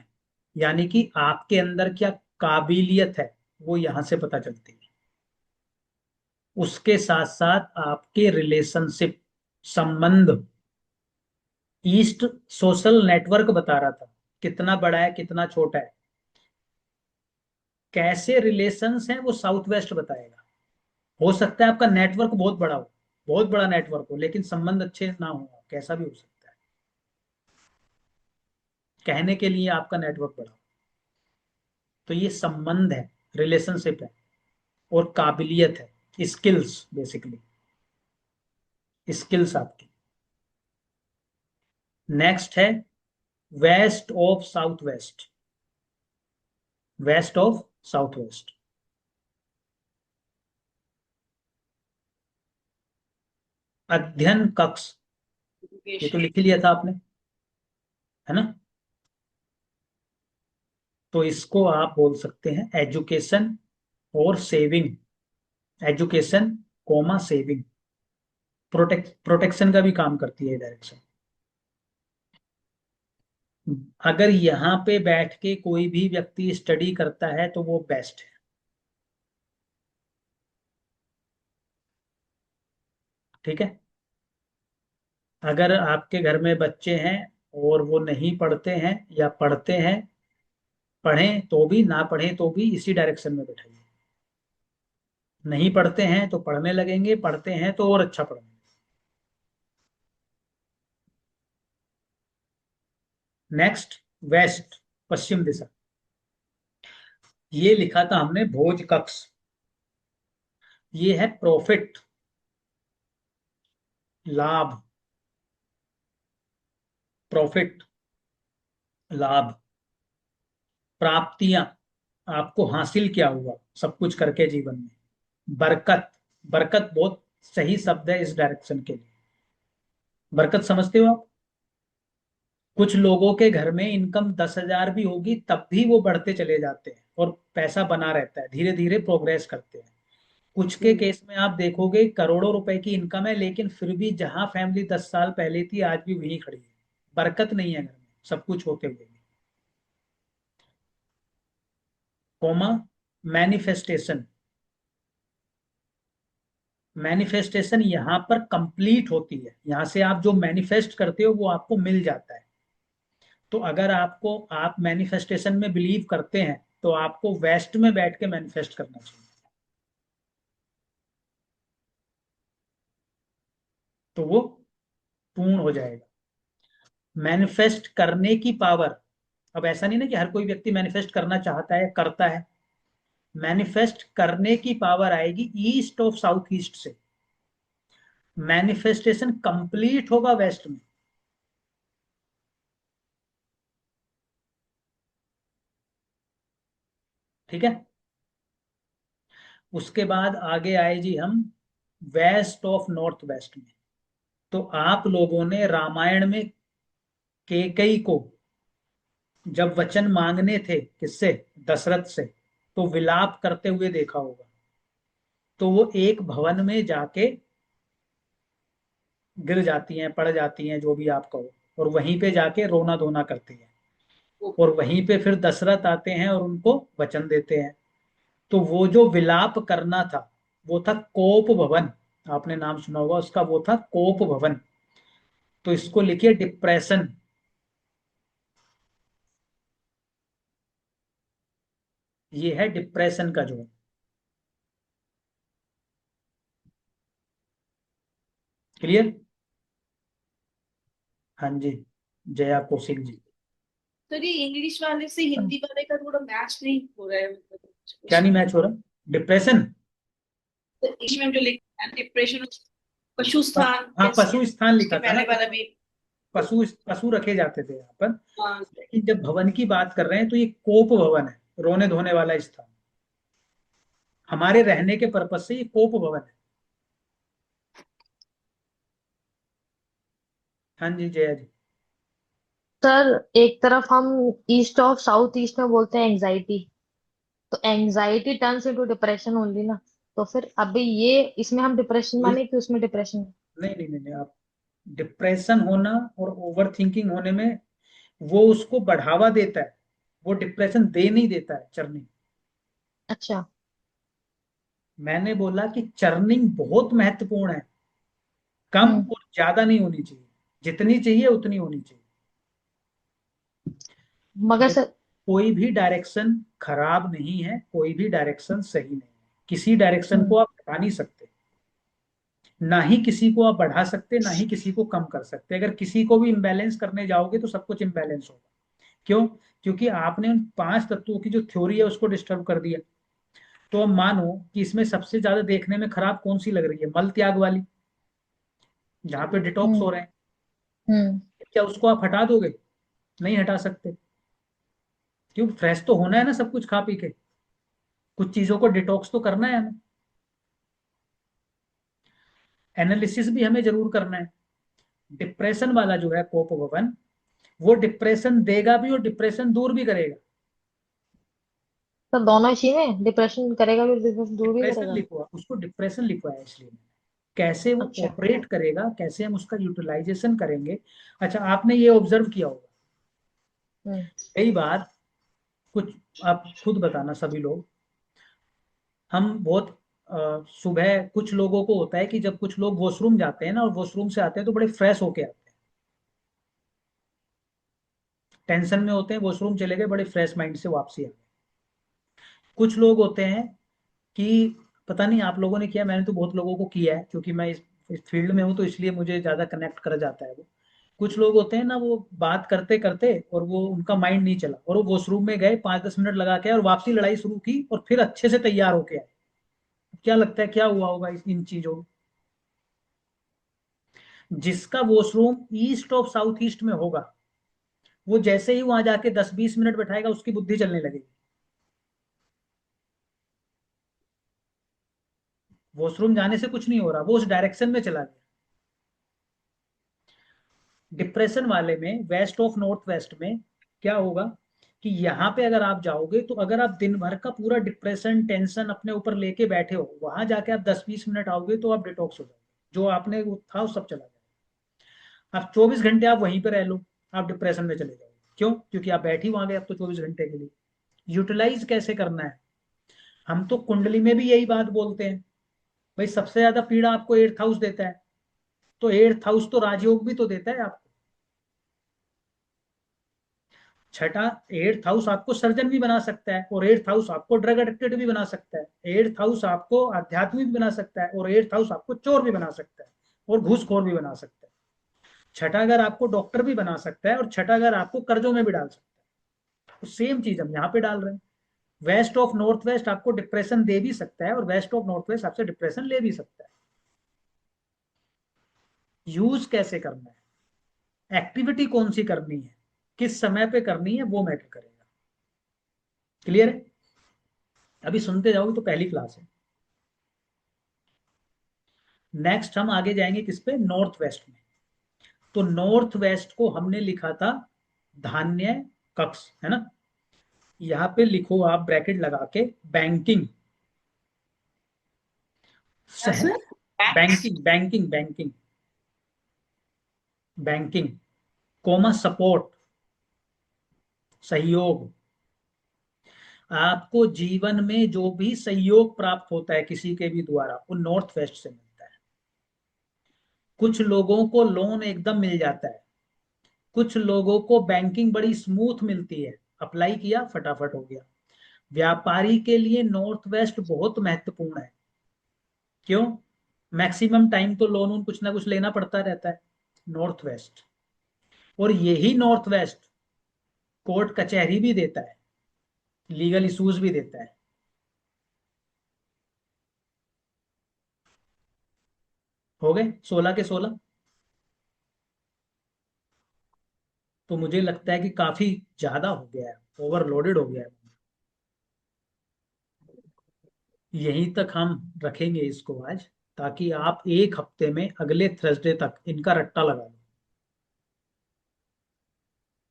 यानी कि आपके अंदर क्या काबिलियत है वो यहां से पता चलती है। उसके साथ साथ आपके रिलेशनशिप, संबंध, ईस्ट सोशल नेटवर्क बता रहा था कितना बड़ा है कितना छोटा है, कैसे रिलेशंस हैं वो साउथ वेस्ट बताएगा। हो सकता है आपका नेटवर्क बहुत बड़ा हो, बहुत बड़ा नेटवर्क हो, लेकिन संबंध अच्छे ना हो, कैसा भी हो सकता है। कहने के लिए आपका नेटवर्क बड़ा हो, तो ये संबंध है, रिलेशनशिप है और काबिलियत है, स्किल्स, बेसिकली स्किल्स आपकी। नेक्स्ट है west of south west, west of south west. अध्ययन कक्ष, ये तो लिख ही लिया था आपने, है ना? तो इसको आप बोल सकते हैं एजुकेशन और saving, education comma saving, protection का भी काम करती है डायरेक्शन। अगर यहाँ पे बैठ के कोई भी व्यक्ति स्टडी करता है तो वो बेस्ट है। ठीक है, अगर आपके घर में बच्चे हैं और वो नहीं पढ़ते हैं या पढ़ते हैं, पढ़ें तो भी ना पढ़ें तो भी इसी डायरेक्शन में बैठाइए। नहीं पढ़ते हैं तो पढ़ने लगेंगे, पढ़ते हैं तो और अच्छा पढ़ेंगे। नेक्स्ट वेस्ट, पश्चिम दिशा, ये लिखा था हमने भोज कक्ष। ये है प्रॉफिट, लाभ, प्रॉफिट, लाभ, प्राप्तियां, आपको हासिल क्या हुआ सब कुछ करके जीवन में। बरकत, बरकत बहुत सही शब्द है इस डायरेक्शन के लिए। बरकत समझते हो आप? कुछ लोगों के घर में इनकम 10,000 भी होगी तब भी वो बढ़ते चले जाते हैं और पैसा बना रहता है, धीरे धीरे प्रोग्रेस करते हैं। कुछ के केस में आप देखोगे करोड़ों रुपए की इनकम है लेकिन फिर भी जहां फैमिली 10 साल पहले थी आज भी वहीं खड़ी है, बरकत नहीं है घर में सब कुछ होते हुए भी। कोमा मैनिफेस्टेशन, मैनिफेस्टेशन यहां पर कंप्लीट होती है, यहां से आप जो मैनिफेस्ट करते हो वो आपको मिल जाता है। तो अगर आपको, आप मैनिफेस्टेशन में बिलीव करते हैं तो आपको वेस्ट में बैठ के मैनिफेस्ट करना चाहिए, तो वो पूर्ण हो जाएगा। मैनिफेस्ट करने की पावर, अब ऐसा नहीं ना कि हर कोई व्यक्ति मैनिफेस्ट करना चाहता है करता है, मैनिफेस्ट करने की पावर आएगी ईस्ट ऑफ साउथ ईस्ट से। मैनिफेस्टेशन कंप्लीट होगा वेस्ट में। ठीक है, उसके बाद आगे आए जी हम वेस्ट ऑफ नॉर्थ वेस्ट में। तो आप लोगों ने रामायण में कैकेयी को जब वचन मांगने थे, किससे? दशरथ से, तो विलाप करते हुए देखा होगा। तो वो एक भवन में जाके गिर जाती हैं, पड़ जाती हैं, जो भी आप कहो, और वहीं पे जाके रोना धोना करती हैं, और वहीं पे फिर दशरथ आते हैं और उनको वचन देते हैं। तो वो जो विलाप करना था वो था कोप भवन, आपने नाम सुना होगा उसका, वो था कोप भवन। तो इसको लिखिए डिप्रेशन। ये है डिप्रेशन का जोन। क्लियर? हाँ जी, जया कौशिक जी। तो ये इंग्लिश वाले से हिंदी वाले का थोड़ा मैच नहीं हो रहा है, मतलब क्या नहीं मैच हो रहा? डिप्रेशन, तो इसमें जो लिखा है डिप्रेशन, पशु स्थान, हाँ पशु स्थान लिखा था ना, पहले वाला भी। पशु पशु रखे जाते थे यहाँ पर। हाँ, लेकिन जब भवन की बात कर रहे हैं तो ये कोप भवन है, रोने धोने वाला स्थान। हमारे रहने के पर्पज से ये कोप भवन है। हाँ जी जया जी। सर एक तरफ हम ईस्ट ऑफ साउथ ईस्ट में बोलते हैं एंजाइटी, तो anxiety turns into depression only ना, तो फिर अभी ये इसमें हम डिप्रेशन माने कि उसमें डिप्रेशन? नहीं नहीं नहीं नहीं, आप डिप्रेशन होना और ओवर थिंकिंग होने में वो उसको बढ़ावा देता है, वो डिप्रेशन दे नहीं देता है चरने। अच्छा। मैंने बोला कि चर्निंग बहुत महत्वपूर्ण है, कम हम्म और ज्यादा नहीं होनी चाहिए, जितनी चाहिए उतनी होनी चाहिए। मगर देखो, सर। कोई भी डायरेक्शन खराब नहीं है, कोई भी डायरेक्शन सही नहीं है। किसी डायरेक्शन हम्म को आप हटा नहीं सकते, ना ही किसी को आप बढ़ा सकते, ना ही किसी को कम कर सकते। अगर किसी को भी इम्बैलेंस करने जाओगे तो सब कुछ इम्बैलेंस होगा। क्यों? क्योंकि आपने उन 5 तत्वों की जो थ्योरी है उसको डिस्टर्ब कर दिया। तो अब मानो कि इसमें सबसे ज्यादा देखने में खराब कौन सी लग रही है, मल त्याग वाली, जहां पे डिटॉक्स हम्म हो रहे हैं। हम्म क्या उसको आप हटा दोगे? नहीं हटा सकते, क्योंकि फ्रेश तो होना है ना सब कुछ खा पी के, कुछ चीजों को डिटॉक्स तो करना है हमें। एनालिसिस भी हमें जरूर करना है। डिप्रेशन वाला जो है कोप भवन, वो डिप्रेशन देगा भी और डिप्रेशन दूर भी करेगा। सर दोनों इसी में डिप्रेशन करेगा भी, डिप्रेशन दूर भी डिप्रेशन करेगा। लिखवा, उसको डिप्रेशन लिखवाया इसलिए मैंने। कैसे वो अच्छा। ऑपरेट करेगा, कैसे हम उसका यूटिलाइजेशन करेंगे। अच्छा, आपने ये ऑब्जर्व किया होगा हम्म कई बार, कुछ आप खुद बताना सभी लोग, हम बहुत सुबह कुछ लोगों को होता है कि जब कुछ लोग वॉशरूम जाते हैं ना और वॉशरूम से आते हैं तो बड़े फ्रेश होके आते हैं। टेंशन में होते हैं, वॉशरूम चले गए, बड़े फ्रेश माइंड से वापसी आ गए। कुछ लोग होते हैं कि पता नहीं आप लोगों ने किया, मैंने तो बहुत लोगों को किया है, क्योंकि मैं इस फील्ड में हूँ तो इसलिए मुझे ज्यादा कनेक्ट कर जाता है वो। कुछ लोग होते हैं ना, वो बात करते करते और वो उनका माइंड नहीं चला और वो वॉशरूम में गए, 5-10 मिनट लगा के आए और वापसी लड़ाई शुरू की और फिर अच्छे से तैयार होके आए। क्या लगता है क्या हुआ होगा इन चीजों में? जिसका washroom east of south east में होगा, वो जैसे ही वहां जाके 10-20 मिनट बैठाएगा उसकी बुद्धि चलने लगेगी। वॉशरूम जाने से कुछ नहीं हो रहा, वो उस डायरेक्शन में चला गया। डिप्रेशन वाले में, वेस्ट ऑफ नॉर्थ वेस्ट में क्या होगा कि यहाँ पे अगर आप जाओगे तो अगर आप दिन भर का पूरा डिप्रेशन टेंशन अपने ऊपर लेके बैठे हो, वहां जाके आप 10-20 मिनट आओगे तो आप डिटॉक्स हो जाओगे, जो आपने वो था वो सब चला जाएगा। आप 24 घंटे आप वहीं पे रह लो, आप डिप्रेशन में चले जाओगे। क्यों? क्योंकि आप बैठ ही वहां गए अब तो 24 घंटे के लिए। यूटिलाइज कैसे करना है, हम तो कुंडली में भी यही बात बोलते हैं। भाई सबसे ज्यादा पीड़ा आपको 8th हाउस देता है, तो 8th हाउस तो राजयोग भी तो देता है आपको। छठा, 8th हाउस आपको सर्जन भी बना सकता है, और 8th हाउस आपको ड्रग एडिक्टेड भी बना सकता है। 8th हाउस आपको आध्यात्मिक भी बना सकता है, और 8th हाउस आपको चोर भी बना सकता है और घूसखोर भी बना सकता है। छठा घर आपको डॉक्टर भी बना सकता है, और छठा घर आपको कर्जों में भी डाल सकता है। तो सेम चीज हम यहाँ पे डाल रहे हैं। वेस्ट ऑफ नॉर्थ वेस्ट आपको डिप्रेशन दे भी सकता है और वेस्ट ऑफ नॉर्थ वेस्ट आपसे डिप्रेशन ले भी सकता है। यूज कैसे करना है, एक्टिविटी कौन सी करनी है, किस समय पे करनी है, वो मैटर करेगा। क्लियर है? अभी सुनते जाओगे तो पहली क्लास है। नेक्स्ट हम आगे जाएंगे किस पे, नॉर्थ वेस्ट में। तो नॉर्थ वेस्ट को हमने लिखा था धान्य कक्ष, है ना। यहां पे लिखो आप ब्रैकेट लगा के, banking, sir banking banking banking banking, comma support, सहयोग। आपको जीवन में जो भी सहयोग प्राप्त होता है किसी के भी द्वारा, वो नॉर्थ वेस्ट से मिलता है। कुछ लोगों को लोन एकदम मिल जाता है, कुछ लोगों को बैंकिंग बड़ी स्मूथ मिलती है, अप्लाई किया फटाफट हो गया। व्यापारी के लिए नॉर्थ वेस्ट बहुत महत्वपूर्ण है। क्यों? मैक्सिमम टाइम तो लोन कुछ ना कुछ लेना पड़ता रहता है नॉर्थ वेस्ट। और यही नॉर्थ वेस्ट कोर्ट कचहरी भी देता है, लीगल इश्यूज भी देता है। हो गए 16 के 16। तो मुझे लगता है कि काफी ज्यादा हो गया है, ओवरलोडेड हो गया है। यहीं तक हम रखेंगे इसको आज, ताकि आप एक हफ्ते में अगले थर्सडे तक इनका रट्टा लगा लो।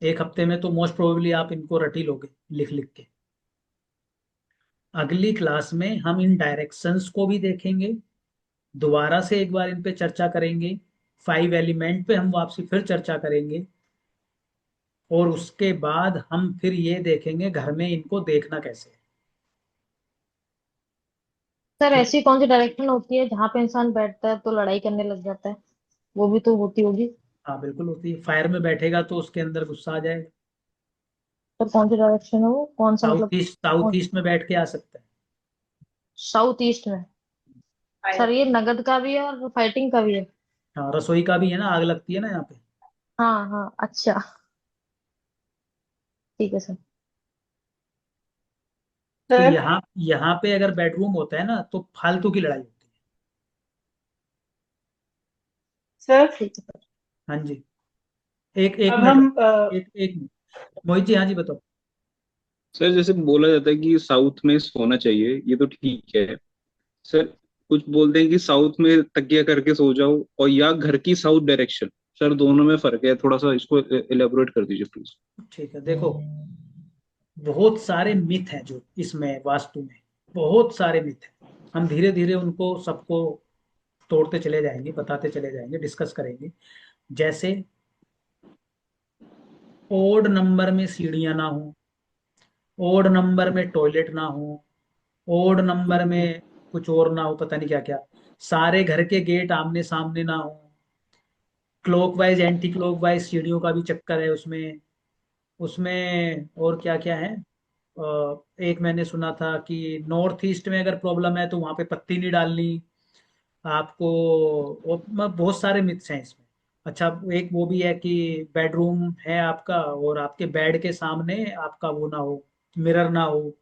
एक हफ्ते में तो मोस्ट प्रोबेबली आप इनको रट ही लोगे लिख लिख के। अगली क्लास में हम इन डायरेक्शंस को भी देखेंगे, दोबारा से एक बार इन पे चर्चा करेंगे। 5 एलिमेंट पे हम वापसी फिर चर्चा करेंगे, और उसके बाद हम फिर ये देखेंगे घर में इनको देखना कैसे है। सर ऐसी कौन सी डायरेक्शन होती है जहाँ पे इंसान बैठता है तो लड़ाई करने लग जाता है? वो भी तो होती होगी। हाँ बिल्कुल होती है, फायर में बैठेगा तो उसके अंदर गुस्सा आ जाएगा। तो कौन सी डायरेक्शन है वो, कौन सा मतलब? साउथ ईस्ट में बैठ के आ सकता है। साउथ ईस्ट में? सर ये नगद का भी है और फाइटिंग का भी है? हाँ रसोई का भी है ना, आग लगती है ना यहाँ पे। हाँ हाँ, अच्छा, ठीक है सर। तो सर यहाँ यहाँ पे अगर बेडरूम होता है ना तो फालतू की लड़ाई होती है। सर ठीक है सर। हाँ जी। एक अब मिनट हम एक मिनट। मोहित जी हाँ जी बताओ। सर जैसे बोला जाता है कि साउथ में सोना चाहिए, ये तो ठीक है सर। कुछ बोलते हैं कि साउथ में तकिया करके सो जाओ, और या घर की साउथ डायरेक्शन। सर दोनों में फर्क है, थोड़ा सा इसको एलेबोरेट कर दीजिए प्लीज। ठीक है देखो, बहुत सारे मिथ हैं जो इसमें वास्तु में, बहुत सारे मिथ हैं। हम धीरे धीरे उनको सबको तोड़ते चले जाएंगे, बताते चले जाएंगे, डिस्कस करेंगे। जैसे ओड नंबर में सीढ़ियां ना हो, ओड नंबर में टॉयलेट ना हो, ओड नंबर में कुछ और ना हो, पता नहीं क्या क्या। सारे घर के गेट आमने सामने ना हो, क्लॉकवाइज एंटी क्लॉकवाइज सीढ़ियों का भी चक्कर है उसमें। उसमें और क्या क्या है, एक मैंने सुना था कि नॉर्थ ईस्ट में अगर प्रॉब्लम है तो वहां पे पत्ती नहीं डालनी आपको। बहुत सारे मिथ्स हैं इसमें। अच्छा एक वो भी है कि बेडरूम है आपका और आपके बेड के सामने आपका वो ना हो, मिरर ना हो।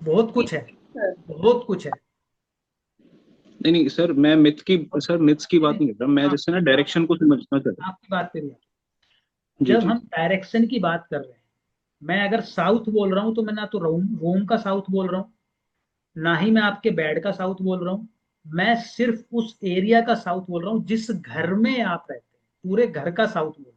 बहुत कुछ है, बहुत कुछ है। नहीं नहीं सर, मैं मिथ की, सर मिथ्स की बात नहीं कर रहा मैं, हाँ जैसे ना डायरेक्शन को समझना चाह रहा आपकी बात करिए। हूँ। जी जब जी हम डायरेक्शन की बात कर रहे हैं, मैं अगर साउथ बोल रहा हूँ तो मैं ना तो रूम का साउथ बोल रहा हूँ, ना ही मैं आपके बेड का साउथ बोल रहा हूँ। मैं सिर्फ उस एरिया का साउथ बोल रहा हूँ जिस घर में आप रहते हैं, पूरे घर का साउथ बोल रहा हूँ।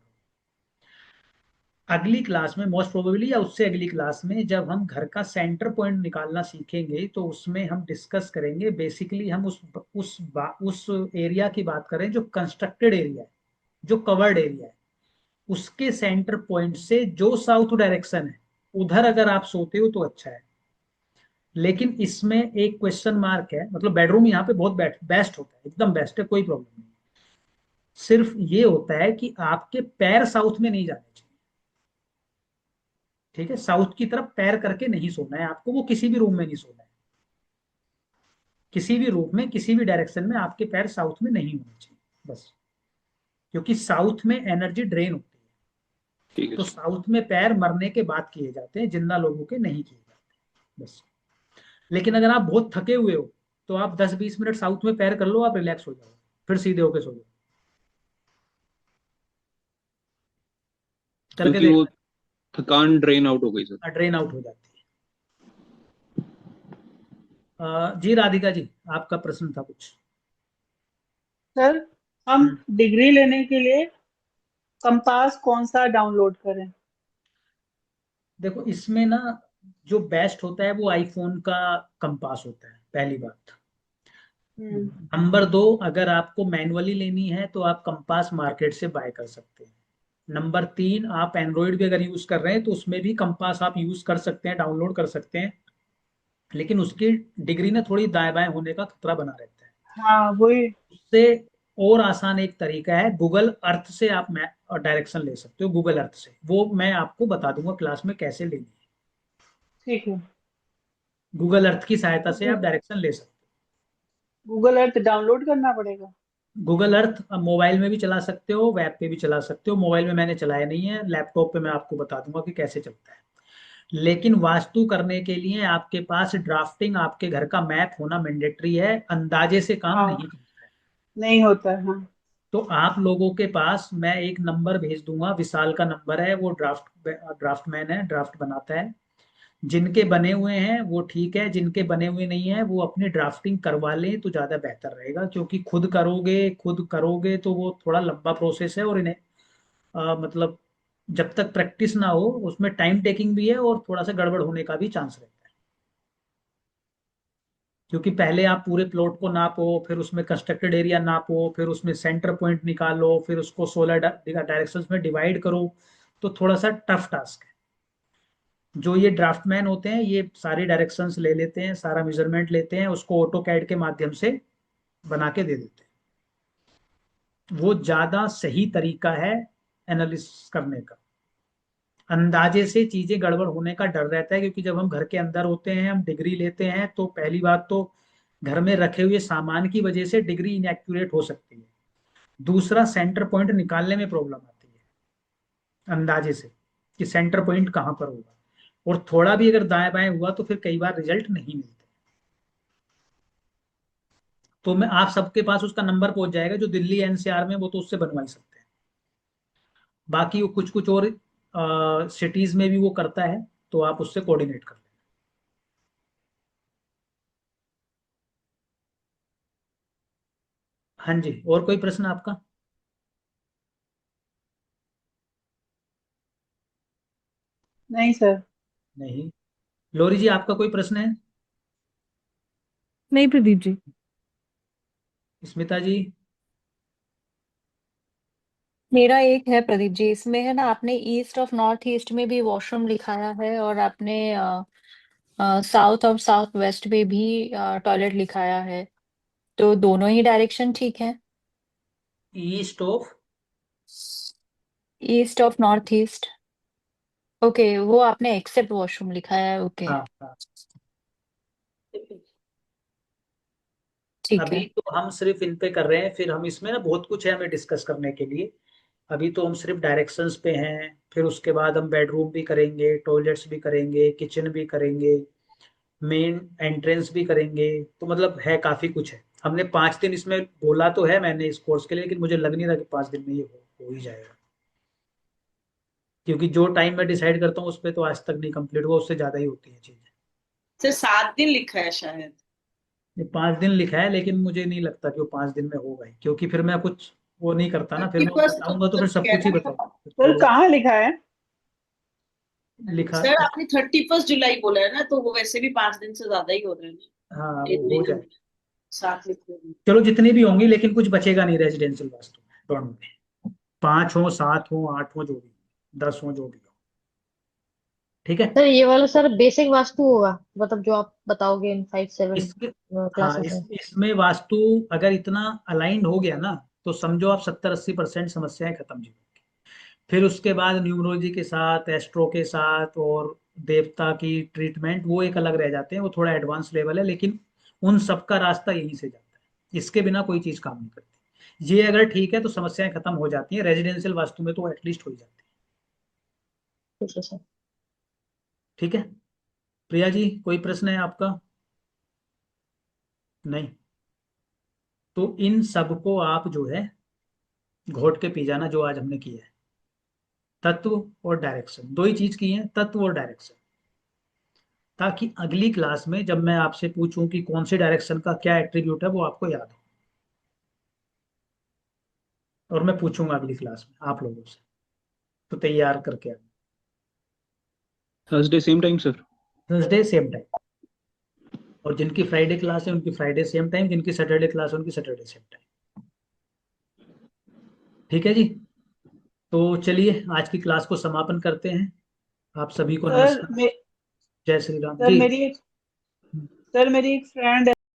अगली क्लास में मोस्ट प्रोबेबली या उससे अगली क्लास में जब हम घर का सेंटर पॉइंट निकालना सीखेंगे तो उसमें हम डिस्कस करेंगे। बेसिकली हम उस एरिया की बात करें जो कंस्ट्रक्टेड एरिया है, जो कवर्ड एरिया है, उसके सेंटर पॉइंट से जो साउथ डायरेक्शन है उधर अगर आप सोते हो तो अच्छा है। लेकिन इसमें एक क्वेश्चन मार्क है, मतलब बेडरूम यहाँ पे बहुत बेस्ट होता है, एकदम बेस्ट है, कोई प्रॉब्लम नहीं। सिर्फ ये होता है कि आपके पैर साउथ में नहीं जाने चाहिए। ठीक है, साउथ की तरफ पैर करके नहीं सोना है आपको, वो किसी भी रूम में नहीं सोना है। किसी भी रूम में किसी भी डायरेक्शन में आपके पैर साउथ में नहीं होने चाहिए बस। क्योंकि साउथ में एनर्जी ड्रेन होती है। ठीक है तो सर। साउथ में पैर मरने के बाद किए जाते हैं, जिंदा लोगों के नहीं किए जाते बस। लेकिन अगर आप बहुत थके हुए हो तो आप 10-20 मिनट साउथ में पैर कर लो, आप रिलैक्स हो जाओ, फिर सीधे होके सो जाओ। करके क्योंकि वो देखना, थकान ड्रेन आउट हो गई सर। ड्रेन आउट हो जाती है। जी राधिका जी, आपका प्रश्न था कुछ। सर हम हम्म, डिग्री लेने के लिए कंपास कौन सा डाउनलोड करें? देखो इसमें ना जो बेस्ट होता है वो आईफोन का कंपास होता है, पहली बात। हम्म। नंबर दो, अगर आपको मैनुअली लेनी है तो आप कंपास मार्केट से बाय कर सकते हैं। नंबर तीन, आप एंड्रॉयड भी अगर यूज कर रहे हैं तो उसमें भी कंपास आप यूज कर सकते हैं, डाउनलोड कर सकते हैं। लेकिन उसकी डिग्री ना थोड़ी दाएं बाएं होने का खतरा बना रहता है। हाँ वही। उससे और आसान एक तरीका है, गूगल अर्थ से आप डायरेक्शन ले सकते हो। गूगल अर्थ से, वो मैं आपको बता दूंगा क्लास में कैसे लेनी है। ठीक है। गूगल अर्थ की सहायता से तो आप डायरेक्शन ले सकते गूगल अर्थ डाउनलोड करना पड़ेगा? हो। गूगल अर्थ मोबाइल में भी चला सकते हो, वेब पे भी चला सकते हो। मोबाइल में मैंने चलाया नहीं है, लैपटॉप पे मैं आपको बता दूंगा कि कैसे चलता है। लेकिन वास्तु करने के लिए आपके पास ड्राफ्टिंग, आपके घर का मैप होना मैंडेटरी है, अंदाजे से काम हाँ नहीं चलता है। नहीं होता है, हाँ। तो आप लोगों के पास मैं एक नंबर भेज दूंगा, विशाल का नंबर है, वो ड्राफ्टमैन है, ड्राफ्ट बनाता है। जिनके बने हुए हैं वो ठीक है, जिनके बने हुए नहीं है वो अपनी ड्राफ्टिंग करवा लें तो ज्यादा बेहतर रहेगा। क्योंकि खुद करोगे तो वो थोड़ा लंबा प्रोसेस है, और इन्हें मतलब जब तक प्रैक्टिस ना हो उसमें टाइम टेकिंग भी है और थोड़ा सा गड़बड़ होने का भी चांस रहता है। क्योंकि पहले आप पूरे प्लॉट को नापो, फिर उसमें कंस्ट्रक्टेड एरिया नापो, फिर उसमें सेंटर पॉइंट निकालो, फिर उसको 16 डायरेक्शंस में डिवाइड करो। तो थोड़ा सा टफ टास्क है। जो ये ड्राफ्टमैन होते हैं ये सारी डायरेक्शंस ले लेते हैं, सारा मेजरमेंट लेते हैं, उसको ऑटो कैड के माध्यम से बना के दे देते हैं। वो ज्यादा सही तरीका है एनालिसिस करने का। अंदाजे से चीजें गड़बड़ होने का डर रहता है, क्योंकि जब हम घर के अंदर होते हैं, हम डिग्री लेते हैं, तो पहली बात तो घर में रखे हुए सामान की वजह से डिग्री इनएक्यूरेट हो सकती है। दूसरा, सेंटर पॉइंट निकालने में प्रॉब्लम आती है अंदाजे से कि सेंटर पॉइंट कहाँ पर होगा, और थोड़ा भी अगर दाएं बाएं हुआ तो फिर कई बार रिजल्ट नहीं मिलते। तो मैं आप सबके पास उसका नंबर पहुंच जाएगा, जो दिल्ली एनसीआर में, वो तो उससे बनवा ही सकते हैं। बाकी वो कुछ कुछ और सिटीज में भी वो करता है, तो आप उससे कोऑर्डिनेट कर लें। हाँ जी, और कोई प्रश्न आपका? नहीं सर। नहीं। लोरी जी, आपका कोई प्रश्न है? नहीं प्रदीप जी। स्मिता जी? मेरा एक है प्रदीप जी, इसमें है ना, आपने ईस्ट ऑफ नॉर्थ ईस्ट में भी वॉशरूम लिखाया है और आपने साउथ और साउथ वेस्ट में भी टॉयलेट लिखाया है, तो दोनों ही डायरेक्शन ठीक है? East of? East of north east, okay, वो आपने एक्सेप्ट वॉशरूम लिखाया है, ओके हाँ हाँ। ठीक अभी है। तो हम सिर्फ इन पे कर रहे हैं, फिर हम इसमें ना बहुत कुछ है हमें डिस्कस करने के लिए। अभी तो हम सिर्फ डायरेक्शंस पे हैं, फिर उसके बाद हम बेडरूम भी करेंगे, टॉयलेट्स भी करेंगे, किचन भी करेंगे, मेन एंट्रेंस भी करेंगे। तो मतलब है, काफी कुछ है। हमने 5 दिन इसमें बोला तो है मैंने इस कोर्स के लिए, लेकिन मुझे लग नहीं रहा कि 5 दिन में ये हो ही जाएगा, क्योंकि जो टाइम मैं डिसाइड करता हूँ उस पर तो आज तक नहीं कंप्लीट हुआ, उससे ज्यादा ही होती है चीजें। सर 7 दिन लिखा है शायद। ये 5 दिन लिखा है, लेकिन मुझे नहीं लगता कि वो 5 दिन में होगा ही, क्योंकि फिर मैं कुछ वो नहीं करता ना, फिर मैं 31 बताऊंगा तो फिर सब कह कुछ ही रहा बताऊंगा सर कहाँ लिखा है? लिखा। सर आपने 31 जुलाई बोला है ना, तो वो वैसे भी 5 दिन से ज्यादा ही हो रहे हैं ना। हाँ, एक वो हो महीना जाए। 7 लिख रहे हैं। चलो, जितनी भी होंगी, लेकिन कुछ बचेगा नहीं रेजिडेंशियल वास्तु में, डोंट वरी। 5 हो, 7 हो, 8 हो, जो भी 10 हो, जो भी हो। ठीक है। सर ये वाला सर बेसिक वास्तु होगा, मतलब जो आप बताओगे इन 5-7 इसके हाँ, क्लासेस में? इसमें वास्तु अगर इतना अलाइंड हो गया ना, तो समझो आप 70-80% समस्याएं खत्म जीवन की। फिर उसके बाद न्यूमरोलॉजी के साथ, एस्ट्रो के साथ और देवता की ट्रीटमेंट, वो एक अलग रह जाते हैं, वो थोड़ा एडवांस लेवल है, लेकिन उन सबका रास्ता यहीं से जाता है। इसके बिना कोई चीज काम नहीं करती। ये अगर ठीक है तो समस्याएं खत्म हो जाती हैं, रेजिडेंशियल वास्तु में तो एटलीस्ट हो ही जाती है। ठीक है सर। ठीक है। प्रिया जी, कोई प्रश्न है आपका? नहीं? तो इन सबको आप जो है घोट के पी जाना, जो आज हमने किया है। तत्व और डायरेक्शन, दो ही चीज की है, तत्व और डायरेक्शन, ताकि अगली क्लास में जब मैं आपसे पूछूं कि कौन से डायरेक्शन का क्या एट्रीब्यूट है, वो आपको याद हो। और मैं पूछूंगा अगली क्लास में आप लोगों से, तो तैयार करके आना। Thursday same time sir? Thursday same time, और जिनकी फ्राइडे क्लास है उनकी फ्राइडे सेम टाइम, जिनकी सैटरडे क्लास है उनकी सैटरडे सेम टाइम। ठीक है जी। तो चलिए आज की क्लास को समापन करते हैं। आप सभी को सर नमस्कार। जय श्री राम सर जी। मेरी एक फ्रेंड